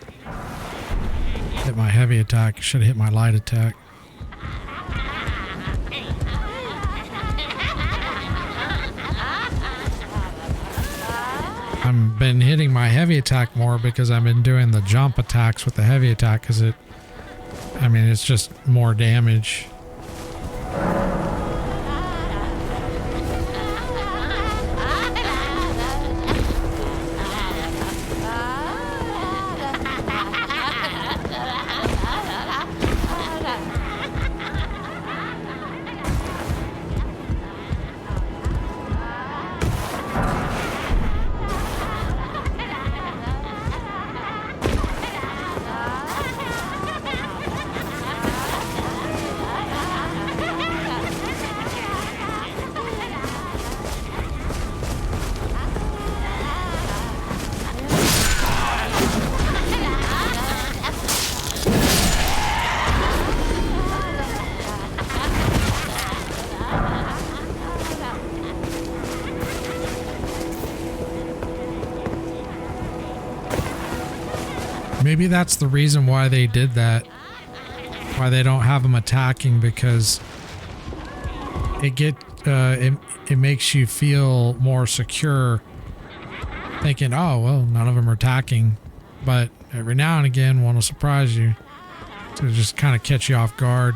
Hit my heavy attack. Should have hit my light attack. I've been hitting my heavy attack more because I've been doing the jump attacks with the heavy attack because it's just more damage. Maybe that's the reason why they did that. Why they don't have them attacking, because it makes you feel more secure thinking, oh, well, none of them are attacking. But every now and again, want to surprise you to just kind of catch you off guard.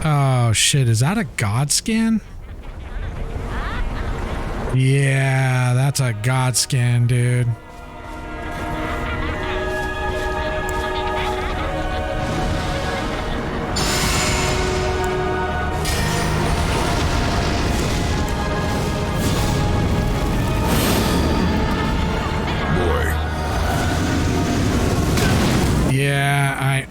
Oh shit, is that a god scan? Yeah, that's a god scan, dude. Boy. Yeah,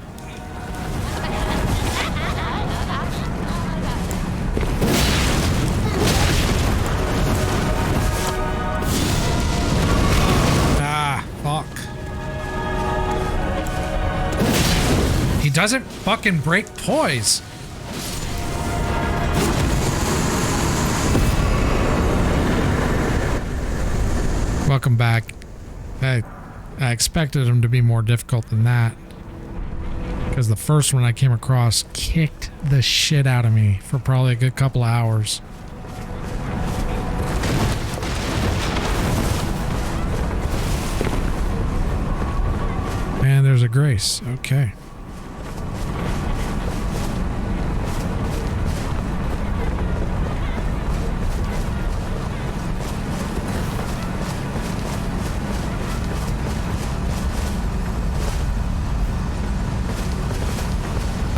fuck. He doesn't fucking break poise. Welcome back. I expected him to be more difficult than that. Because the first one I came across kicked the shit out of me for probably a good couple of hours. And there's a grace. Okay.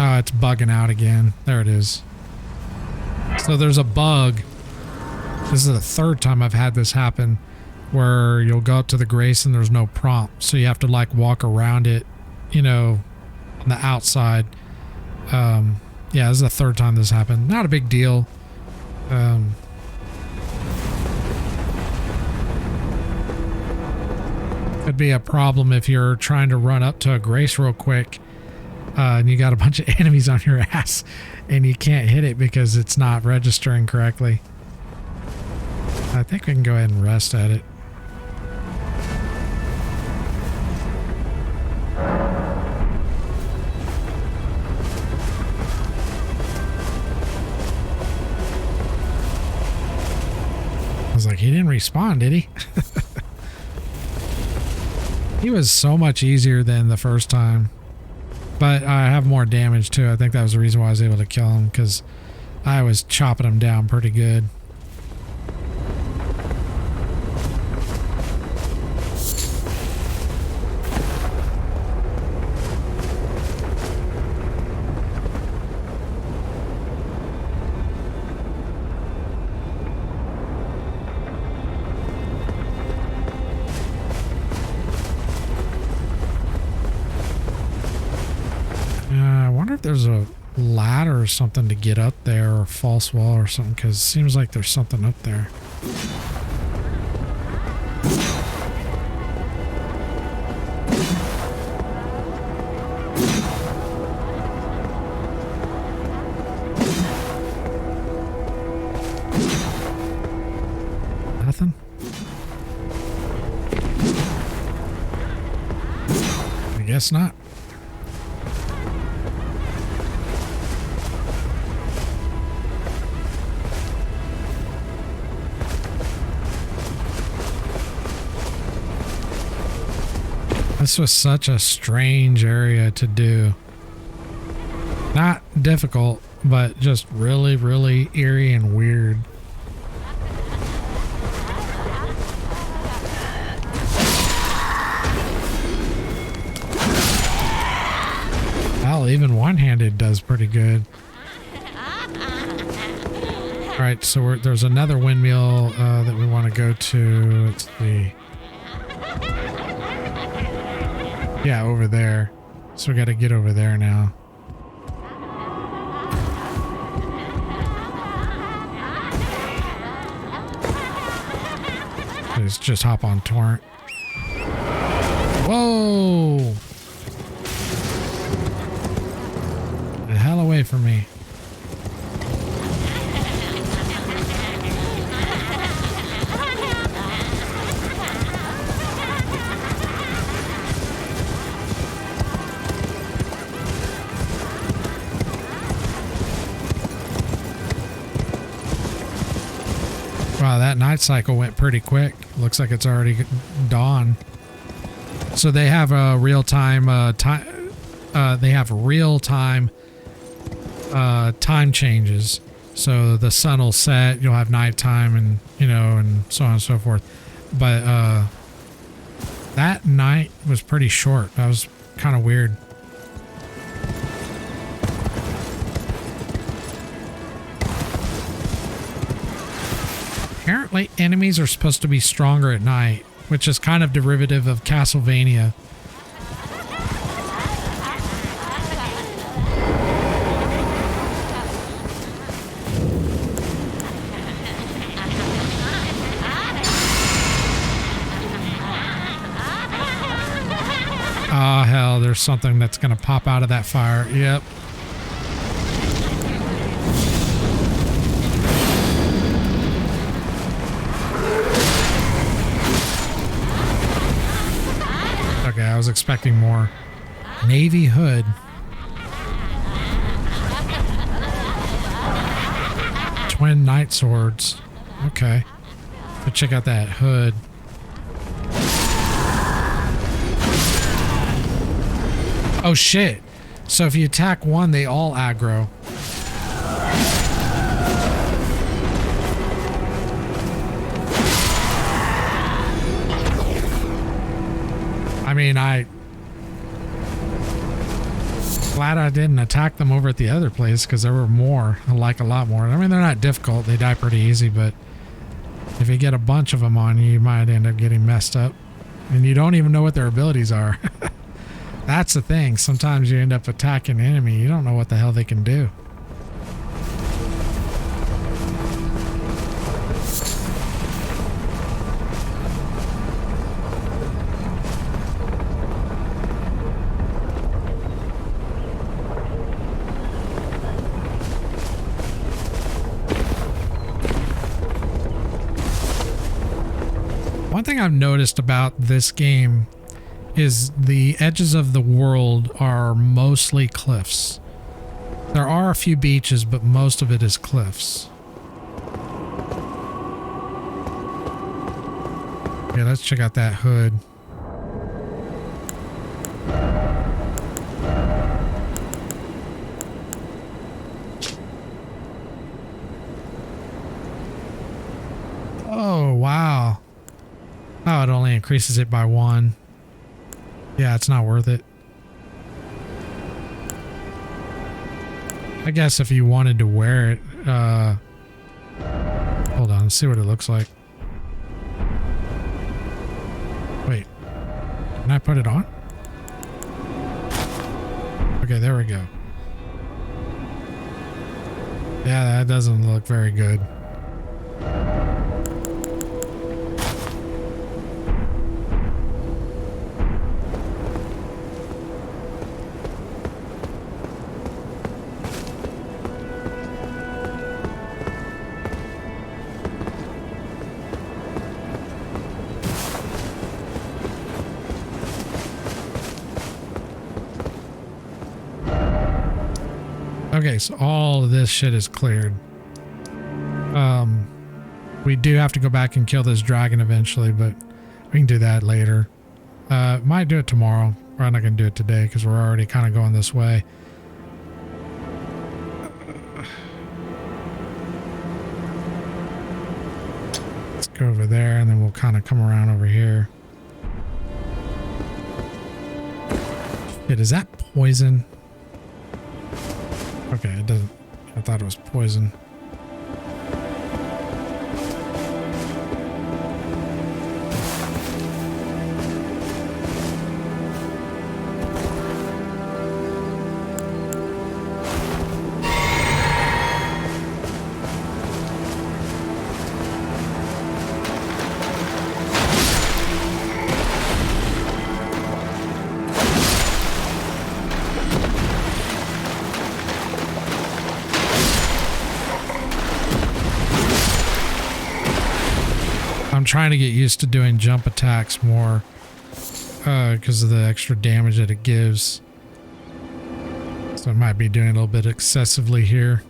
Oh, it's bugging out again. There it is. So there's a bug. This is the third time I've had this happen, where you'll go up to the grace and there's no prompt. So you have to like walk around it, you know, on the outside. Yeah, this is the third time this happened. Not a big deal. Could be a problem if you're trying to run up to a grace real quick. And you got a bunch of enemies on your ass and you can't hit it because it's not registering correctly. I think we can go ahead and rest at it. I was like, he didn't respawn, did he? He was so much easier than the first time. But I have more damage too. I think that was the reason why I was able to kill him, because I was chopping him down pretty good. There's a ladder or something to get up there, or a false wall or something, because it seems like there's something up there. Nothing? I guess not. This was such a strange area to do. Not difficult, but just really, really eerie and weird. Well, even one-handed does pretty good. All right, so there's another windmill that we want to go to. It's the... Yeah, over there. So we got to get over there now. Let's just hop on torrent. Whoa! The hell away from me. Wow, that night cycle went pretty quick. Looks like it's already dawn. So they have a real-time time changes. So the sun will set, you'll have nighttime, and and so on and so forth. But that night was pretty short. That was kind of weird. Apparently enemies are supposed to be stronger at night, which is kind of derivative of Castlevania. Oh, hell, there's something that's going to pop out of that fire. Yep. Okay, I was expecting more. Navy hood. Twin knight swords. Okay. But check out that hood. Oh shit. So if you attack one, they all aggro. I mean, glad I didn't attack them over at the other place, because there were more, like a lot more. I mean, they're not difficult. They die pretty easy, but if you get a bunch of them on you, you might end up getting messed up. And you don't even know what their abilities are. That's the thing. Sometimes you end up attacking an enemy. You don't know what the hell they can do. One thing I've noticed about this game is the edges of the world are mostly cliffs. There are a few beaches, but most of it is cliffs. Okay, let's check out that hood. Oh, wow. Oh, it only increases it by 1. Yeah, it's not worth it. I guess if you wanted to wear it, hold on, let's see what it looks like. Wait, can I put it on? Okay, there we go. Yeah, that doesn't look very good. Okay, so all of this shit is cleared. We do have to go back and kill this dragon eventually, but we can do that later. Might do it tomorrow. We're not going to do it today because we're already kind of going this way. Let's go over there and then we'll kind of come around over here. Shit, is that poison? Okay, it doesn't. I thought it was poison. I'm trying to get used to doing jump attacks more because of the extra damage that it gives. So I might be doing a little bit excessively here.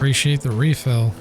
Appreciate the refill.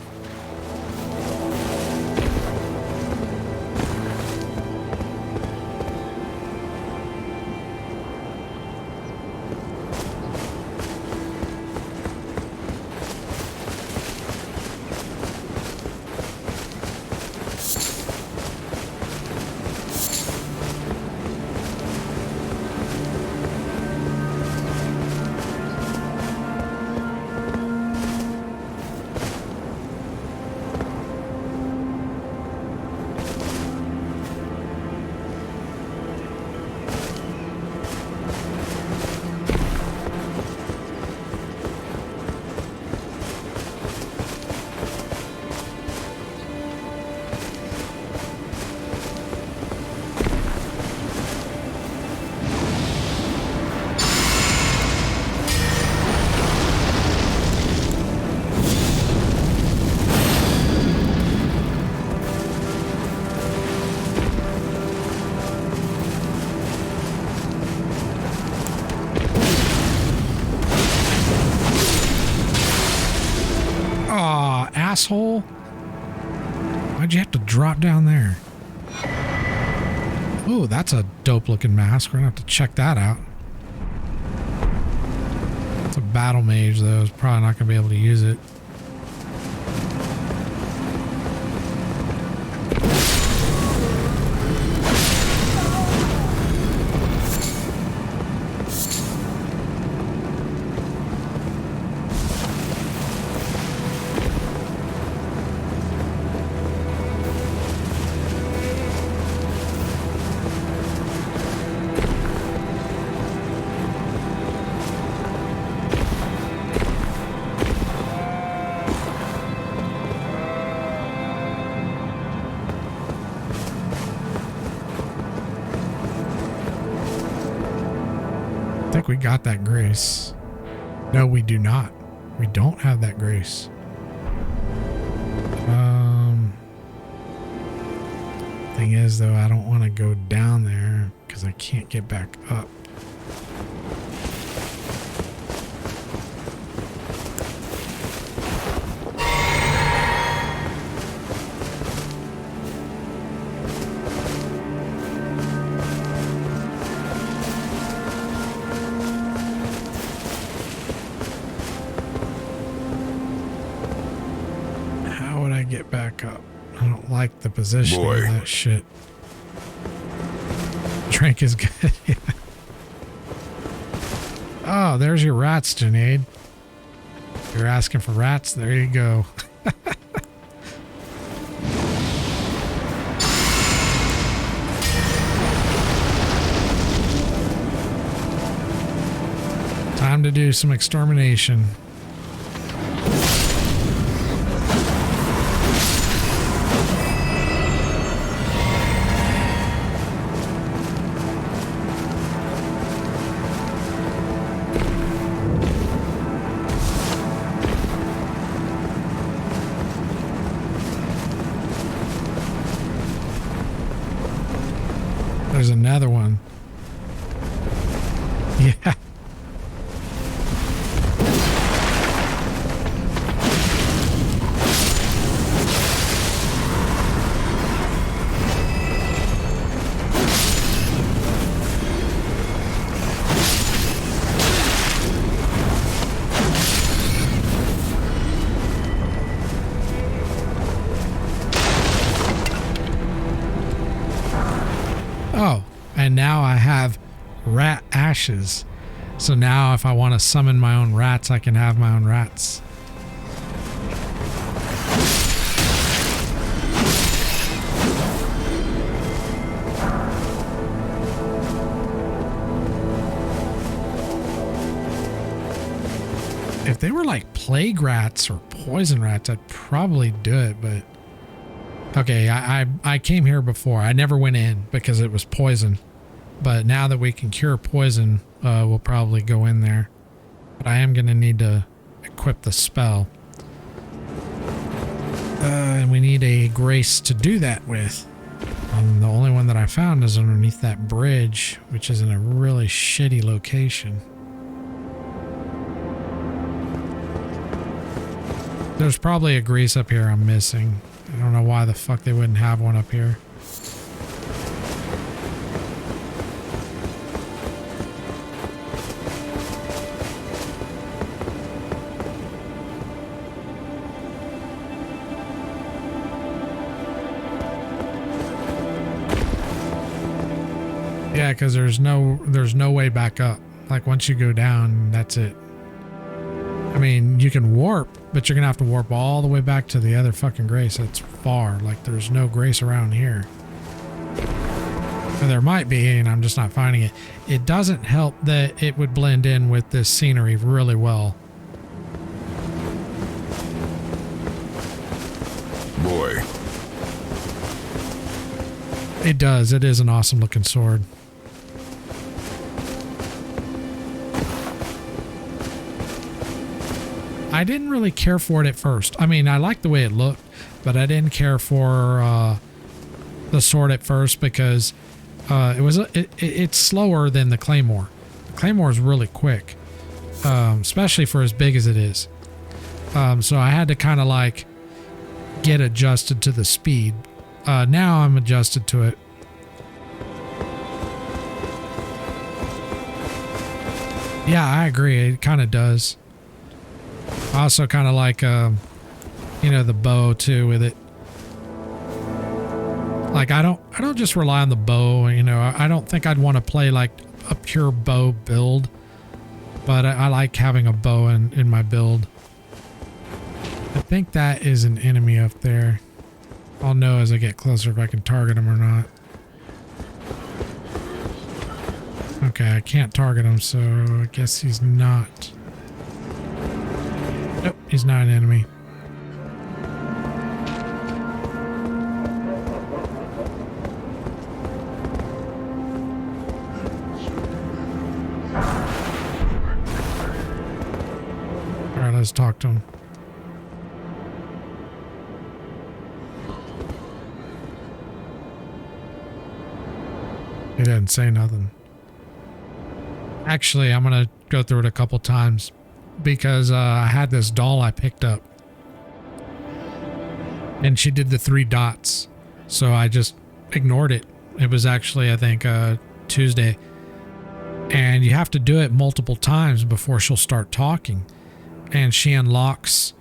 Asshole. Why'd you have to drop down there? Ooh, that's a dope looking mask. We're gonna have to check that out. It's a battle mage though. It's probably not gonna be able to use it. I think we got that grace. No, we do not. We don't have that grace. Thing is though, I don't want to go down there because I can't get back up. Get back up. I don't like the position of that shit. Drink is good. Yeah. Oh, there's your rats, Junaid. You're asking for rats? There you go. Time to do some extermination. There's another one. Yeah. Oh, and now I have rat ashes. So now if I want to summon my own rats, I can have my own rats. If they were like plague rats or poison rats, I'd probably do it, but okay, I came here before. I never went in because it was poison. But now that we can cure poison, we'll probably go in there. But I am going to need to equip the spell. And we need a grace to do that with. And the only one that I found is underneath that bridge, which is in a really shitty location. There's probably a grease up here I'm missing. I don't know why the fuck they wouldn't have one up here. Yeah, because there's no way back up. Like once you go down, that's it. I mean, you can warp, but you're gonna have to warp all the way back to the other fucking grace. It's far. Like there's no grace around here. Or there might be, and I'm just not finding it. It doesn't help that it would blend in with this scenery really well. Boy. It does. It is an awesome looking sword. I didn't really care for it at first. I mean, I liked the way it looked, but I didn't care for the sword at first because it's slower than the claymore. The claymore is really quick, especially for as big as it is. So I had to kind of like get adjusted to the speed. Now I'm adjusted to it. Yeah, I agree. It kind of does. I also kind of like, you know, the bow too with it. Like I don't just rely on the bow. You know, I don't think I'd want to play like a pure bow build, but I like having a bow in my build. I think that is an enemy up there. I'll know as I get closer if I can target him or not. Okay, I can't target him, so I guess he's not. Nope, he's not an enemy. Alright, let's talk to him. He didn't say nothing. Actually, I'm going to go through it a couple times because I had this doll I picked up and she did the 3 dots. So I just ignored it. It was actually, I think, Tuesday. And you have to do it multiple times before she'll start talking. And she unlocks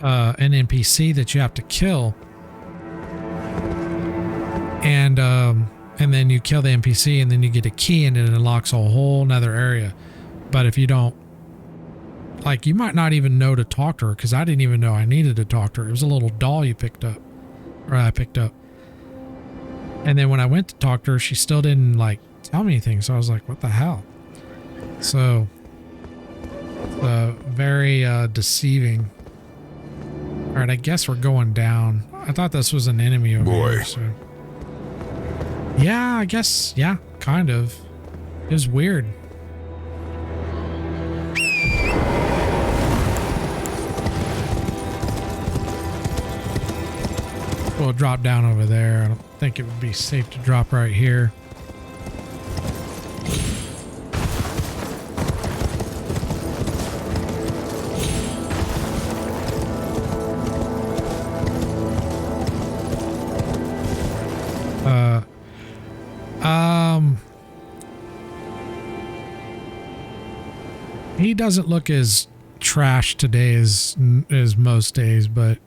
an NPC that you have to kill. And then you kill the NPC and then you get a key and it unlocks a whole nother area. But if you don't, like, you might not even know to talk to her because I didn't even know I needed to talk to her. It was a little doll you picked up, or I picked up. And then when I went to talk to her, she still didn't like tell me anything. So I was like, what the hell? So very deceiving. All right, I guess we're going down. I thought this was an enemy over here. So. Yeah, I guess. Yeah, kind of. It was weird. We'll drop down over there. I don't think it would be safe to drop right here. He doesn't look as trash today as most days, but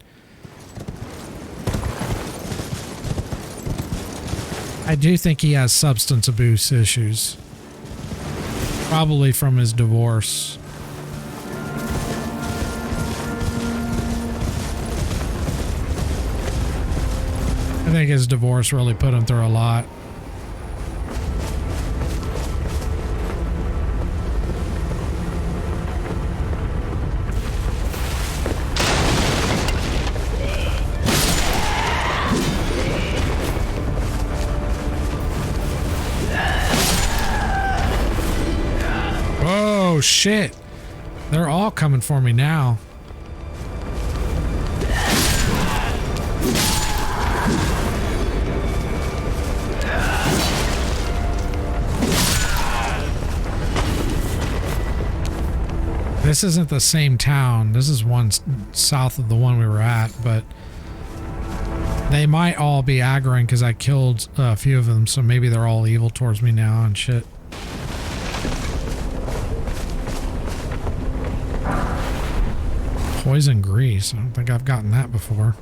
I do think he has substance abuse issues. Probably from his divorce. I think his divorce really put him through a lot. Oh shit, they're all coming for me now. This isn't the same town. This is one south of the one we were at, but they might all be aggroing because I killed a few of them, so maybe they're all evil towards me now and shit. Poison grease. I don't think I've gotten that before.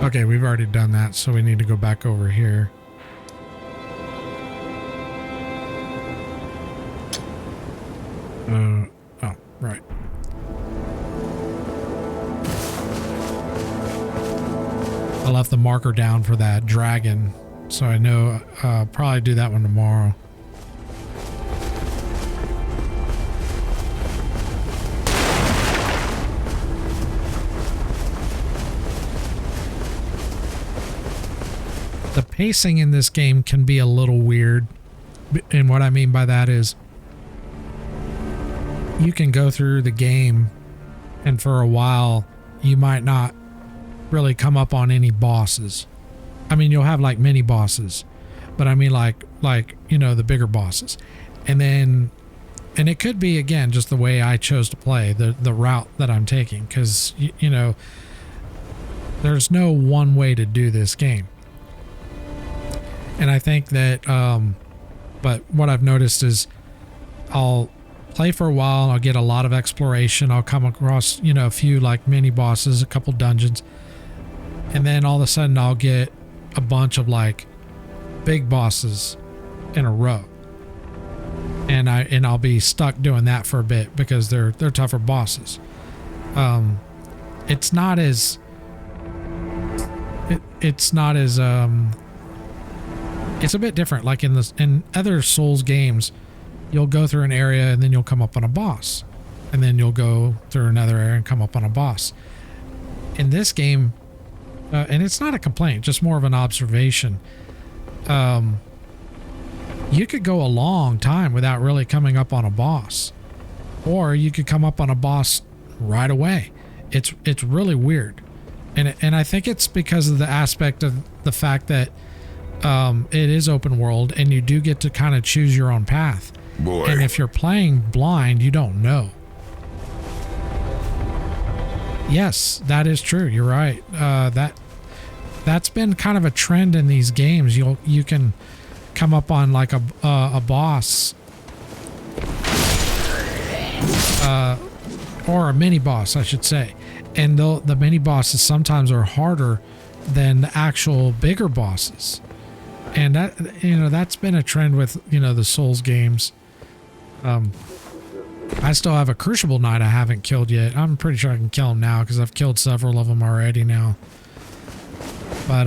Okay, we've already done that, so we need to go back over here. Oh, right. I left the marker down for that dragon, so I know probably do that one tomorrow. The pacing in this game can be a little weird, and what I mean by that is you can go through the game and for a while you might not really come up on any bosses. I mean, you'll have like mini bosses, but I mean like you know, the bigger bosses. And it could be, again, just the way I chose to play, the route that I'm taking, because you know, there's no one way to do this game. And I think that, but what I've noticed is I'll play for a while and I'll get a lot of exploration. I'll come across, you know, a few like mini bosses, a couple dungeons. And then all of a sudden I'll get a bunch of like big bosses in a row. And I'll be stuck doing that for a bit because they're tougher bosses. It's not as it's a bit different. Like in other Souls games, you'll go through an area and then you'll come up on a boss, and then you'll go through another area and come up on a boss. In this game, and it's not a complaint, just more of an observation. You could go a long time without really coming up on a boss, or you could come up on a boss right away. It's really weird, and I think it's because of the aspect of the fact that it is open world and you do get to kind of choose your own path. Boy. And if you're playing blind, you don't know. Yes, that is true. You're right. That's been kind of a trend in these games. You can come up on like a boss, or a mini boss, I should say, and the mini bosses sometimes are harder than the actual bigger bosses. And that, you know, that's been a trend with, you know, the Souls games. I still have a Crucible Knight I haven't killed yet. I'm pretty sure I can kill him now because I've killed several of them already now. But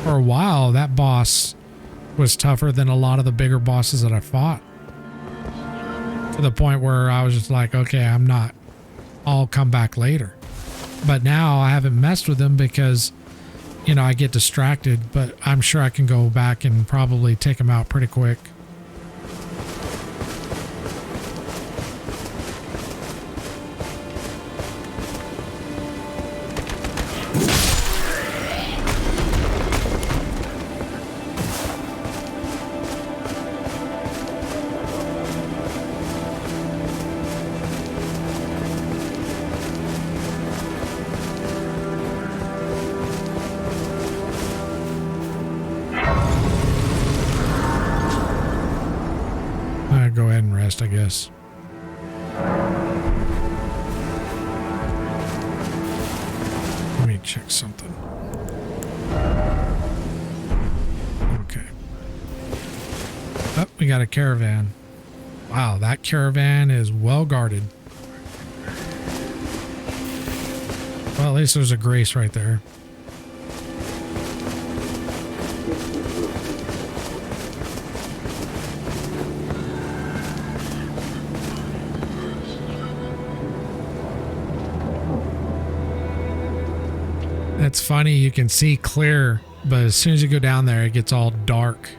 for a while, that boss was tougher than a lot of the bigger bosses that I fought. To the point where I was just like, okay, I'll come back later. But now I haven't messed with them because, you know, I get distracted, but I'm sure I can go back and probably take them out pretty quick. Go ahead and rest, I guess. Let me check something. Okay. Oh, we got a caravan. Wow, that caravan is well guarded. Well, at least there's a grace right there. It's funny, you can see clear, but as soon as you go down there, it gets all dark.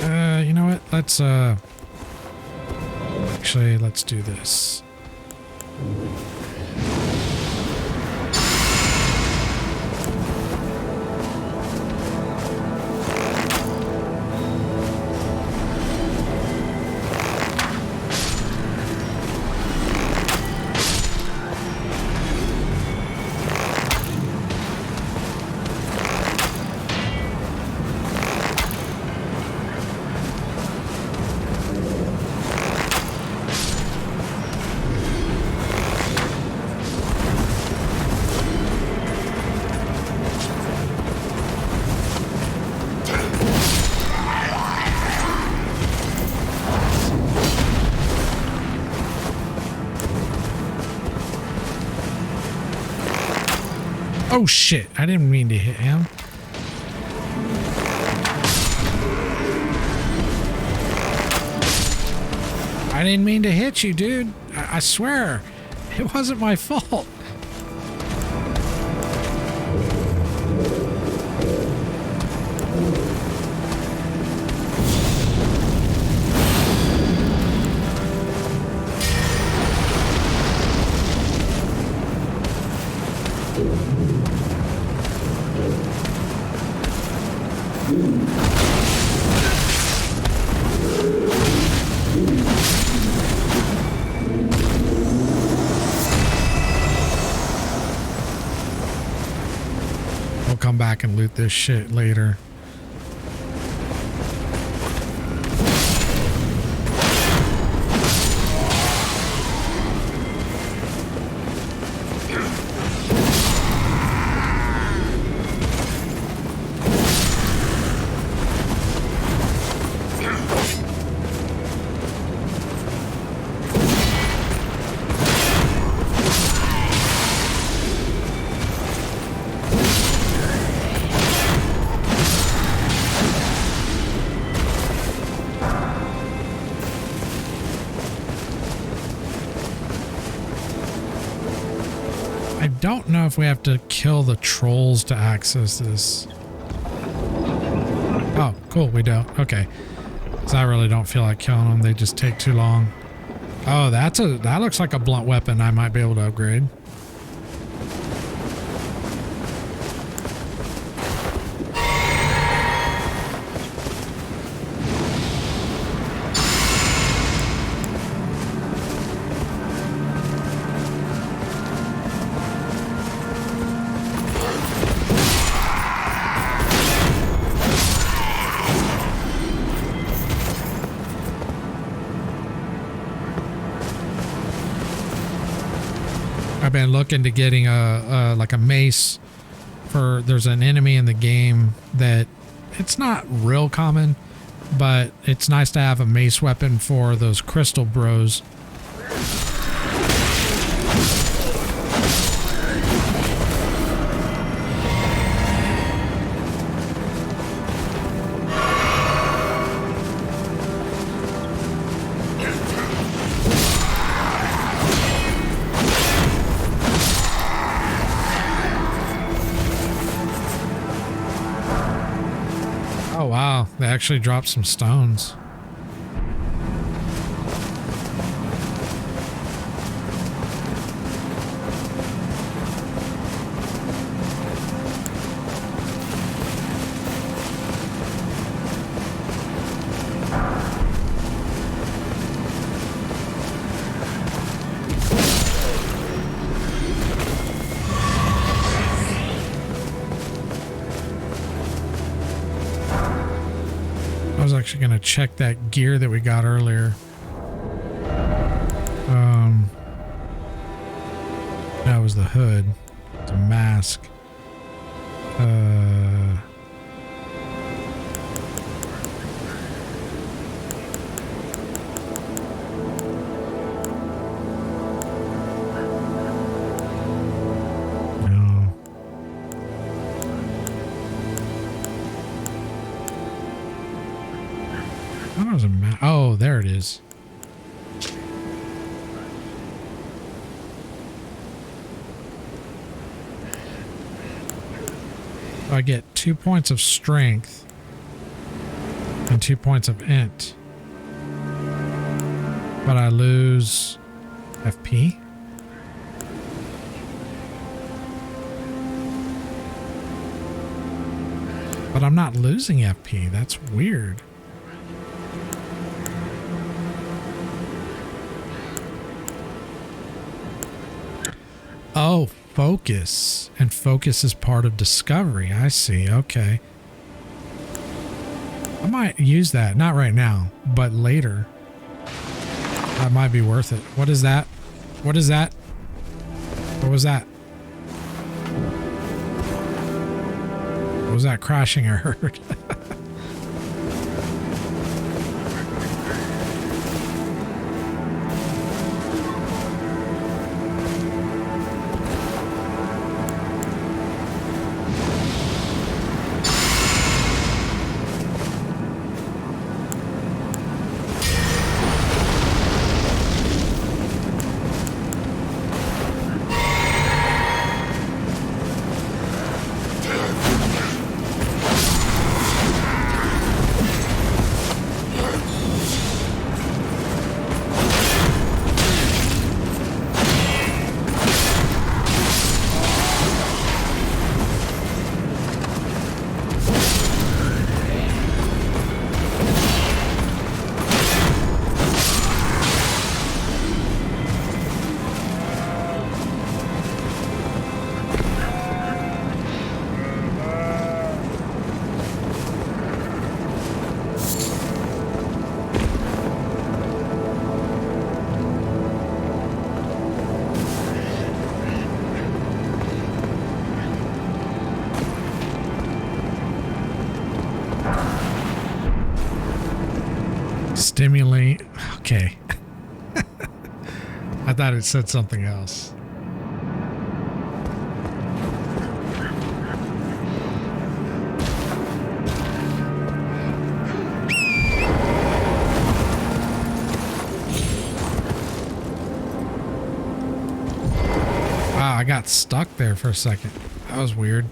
You know what? Let's actually, let's do this. Oh shit, I didn't mean to hit him. I didn't mean to hit you, dude. I swear, it wasn't my fault. Come back and loot this shit later. I don't know if we have to kill the trolls to access this. Oh, cool, we don't. Okay. So I really don't feel like killing them. They just take too long. Oh, that looks like a blunt weapon I might be able to upgrade. I've been looking to getting like a mace for, there's an enemy in the game that it's not real common, but it's nice to have a mace weapon for those crystal bros. Oh wow, they actually dropped some stones. I was actually going to check that gear that we got earlier. That was the hood. It's a mask. No. That was a oh, there it is. So I get 2 points of strength and 2 points of int. But I lose FP. But I'm not losing FP. That's weird. Oh, focus. And focus is part of discovery. I see. Okay. I might use that. Not right now, but later. That might be worth it. What is that? What is that? What was that? What was that crashing I heard? Stimulate. Okay. I thought it said something else. Wow, I got stuck there for a second. That was weird.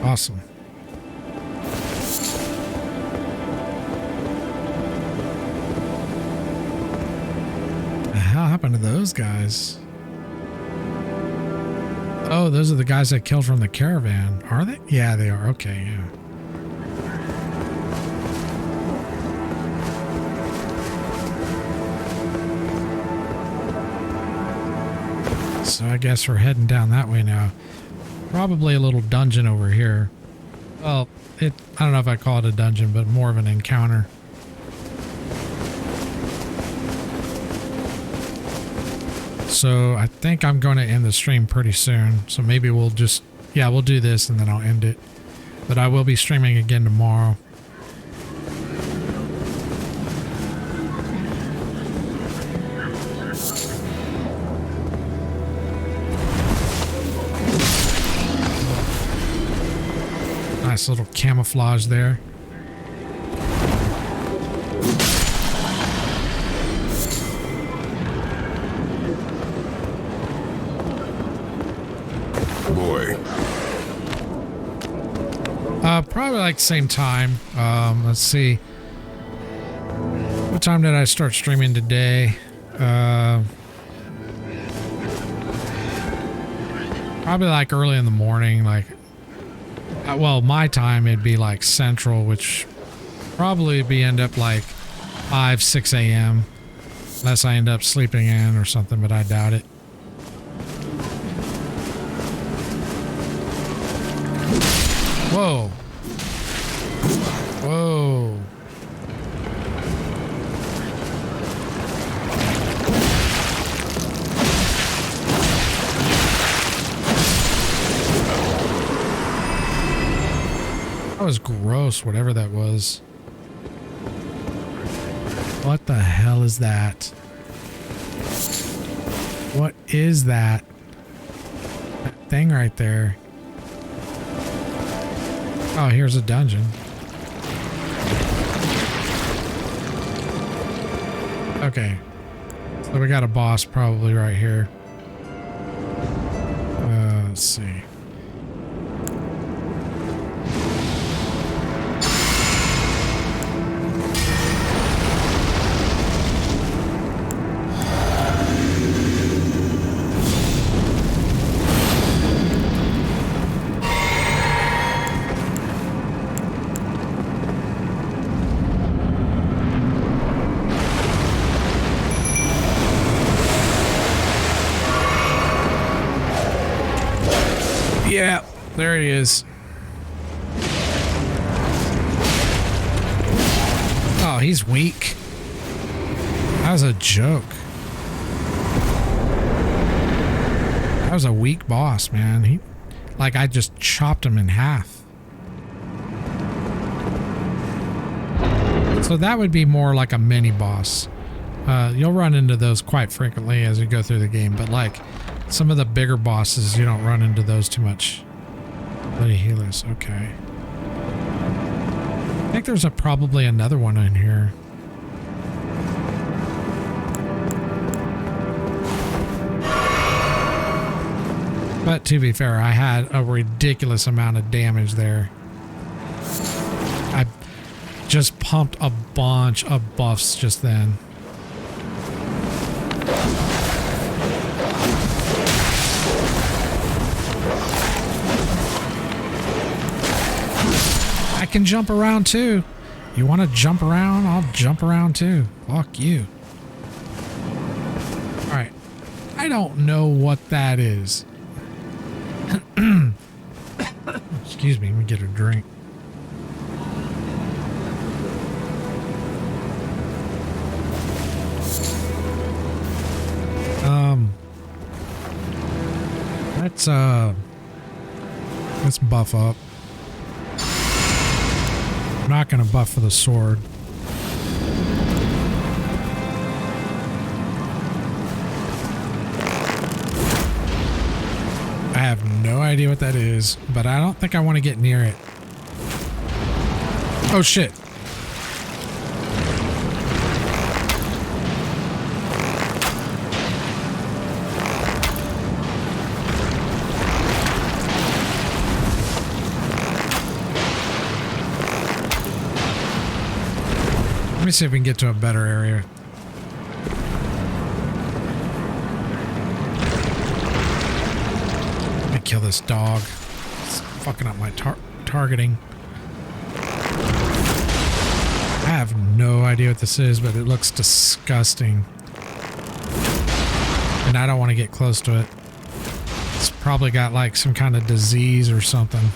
Awesome. What the hell happened to those guys? Oh, those are the guys I killed from the caravan. Are they? Yeah, they are. Okay, yeah. So I guess we're heading down that way now. Probably a little dungeon over here. Well, I don't know if I call it a dungeon, but more of an encounter. So I think I'm going to end the stream pretty soon. So maybe we'll just, yeah, we'll do this and then I'll end it. But I will be streaming again tomorrow. Nice little camouflage there. Boy. Probably like the same time. Let's see. What time did I start streaming today? Probably like early in the morning, like well, my time it'd be like central, which probably end up like 5, 6 a.m. unless I end up sleeping in or something, but I doubt it. Whoa. Whoa. That was gross, whatever that was. What the hell is that? What is that? That thing right there. Oh, here's a dungeon. Okay. So we got a boss probably right here. Let's see. Yeah, there he is. Oh, he's weak. That was a joke. That was a weak boss, man. Like I just chopped him in half. So that would be more like a mini boss. You'll run into those quite frequently as you go through the game, but like some of the bigger bosses, you don't run into those too much. Bloody healers, okay. I think there's probably another one in here. But to be fair, I had a ridiculous amount of damage there. I just pumped a bunch of buffs just then. I can jump around too. You want to jump around? I'll jump around too. Fuck you. Alright. I don't know what that is. Excuse me, let me get a drink. Let's buff up. I'm not gonna buff for the sword. I have no idea what that is, but I don't think I want to get near it. Oh shit. Let me see if we can get to a better area. Let me kill this dog. It's fucking up my targeting. I have no idea what this is, but it looks disgusting. And I don't want to get close to it. It's probably got like some kind of disease or something.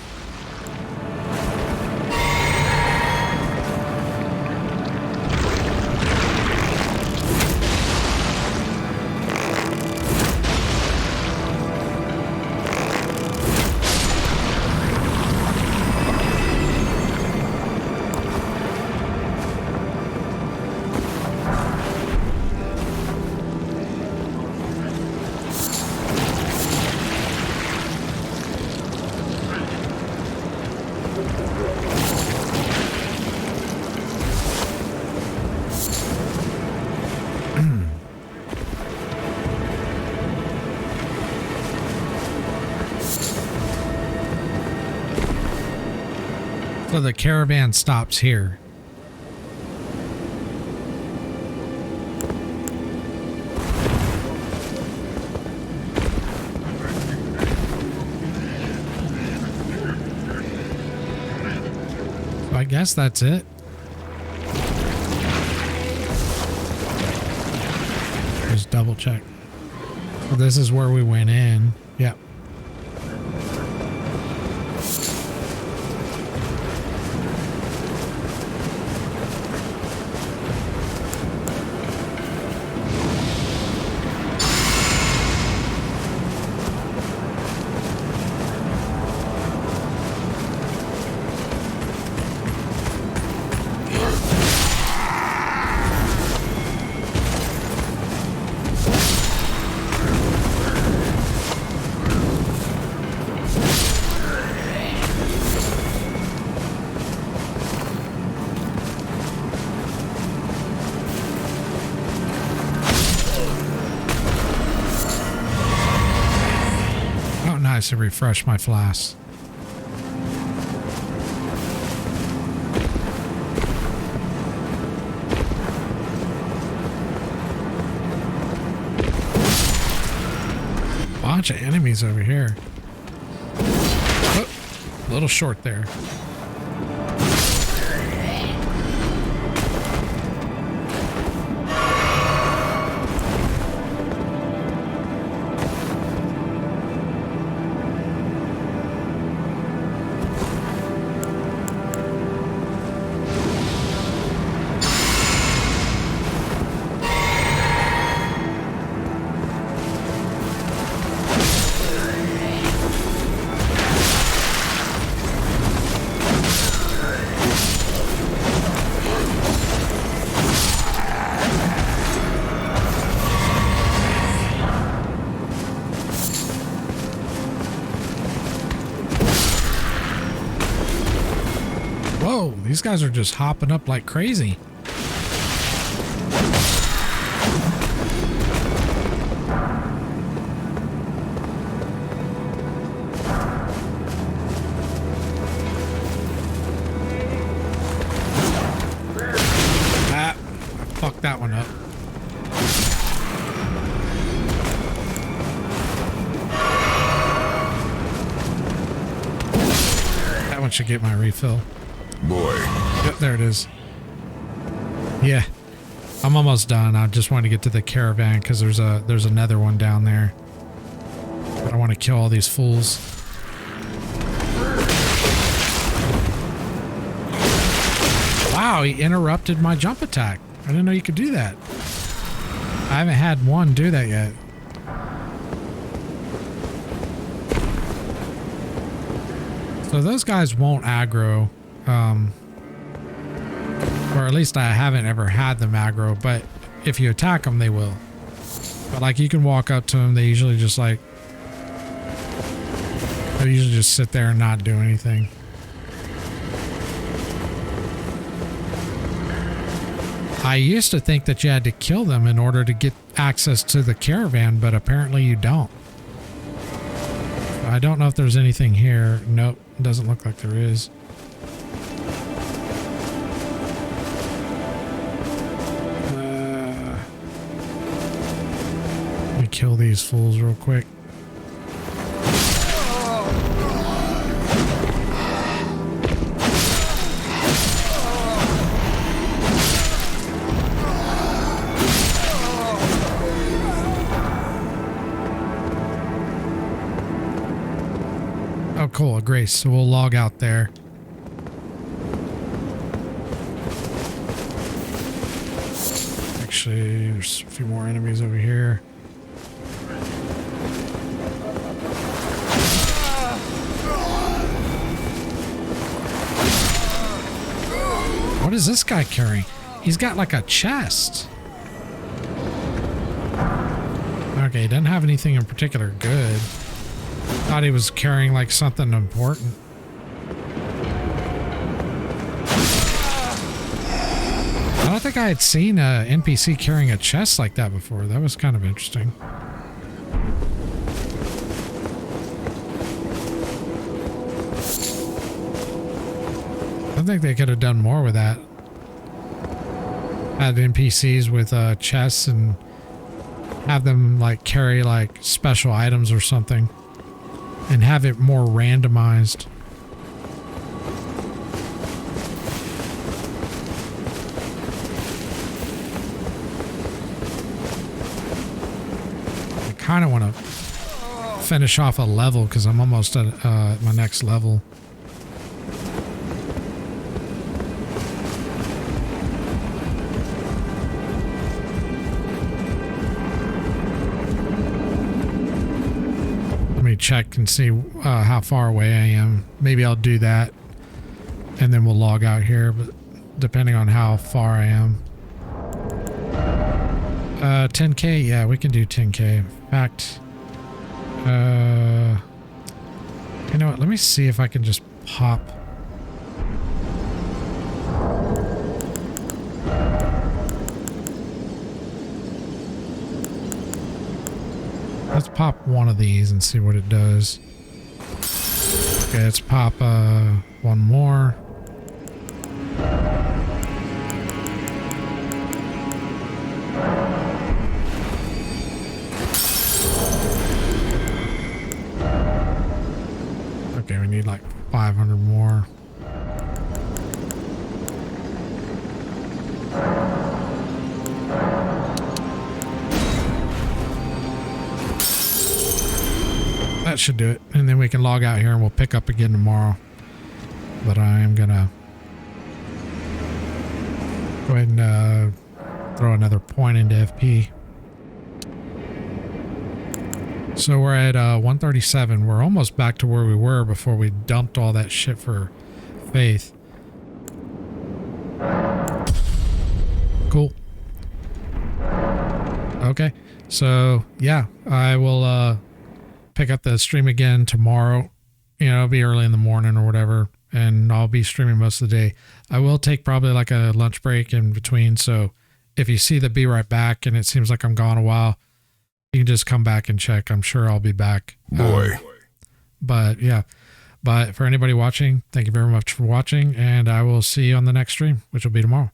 So the caravan stops here. So I guess that's it. Just double check. So this is where we went in. Yep. to refresh my flask. Bunch of enemies over here. Oh, a little short there. Whoa, these guys are just hopping up like crazy. Ah, I fucked that one up. That one should get my refill. Boy. Yep, there it is. Yeah, I'm almost done. I just want to get to the caravan because there's another one down there. But I want to kill all these fools. Wow, he interrupted my jump attack. I didn't know you could do that. I haven't had one do that yet. So those guys won't aggro. Or at least I haven't ever had them aggro, but if you attack them, they will. But like you can walk up to them, they usually just sit there and not do anything. I used to think that you had to kill them in order to get access to the caravan, but apparently you don't. I don't know if there's anything here. Nope, doesn't look like there is. Let me kill these fools real quick. Oh, cool, a grace. So we'll log out there. Actually, there's a few more enemies over here. What is this guy carrying? He's got like a chest. Okay, he doesn't have anything in particular good. Thought he was carrying like something important. I don't think I had seen a NPC carrying a chest like that before. That was kind of interesting. I think they could have done more with that. Had NPCs with chests and have them like carry like special items or something. And have it more randomized. I kind of want to finish off a level because I'm almost at my next level. Check and see how far away I am. Maybe I'll do that and then we'll log out here, but depending on how far I am. 10k, yeah, we can do 10k. In fact, you know what, let me see if I can just pop. Let's pop one of these and see what it does. Okay, let's pop one more. Okay, we need like 500 more. That should do it. And then we can log out here and we'll pick up again tomorrow. But I am gonna go ahead and throw another point into FP. So we're at 137. We're almost back to where we were before we dumped all that shit for Faith. Cool. Okay. So yeah, I will pick up the stream again tomorrow. You know, it'll be early in the morning or whatever, and I'll be streaming most of the day. I will take probably like a lunch break in between, so if you see the be right back and it seems like I'm gone a while, you can just come back and check. I'm sure I'll be back. Boy. But yeah, but for anybody watching, thank you very much for watching, and I will see you on the next stream, which will be tomorrow.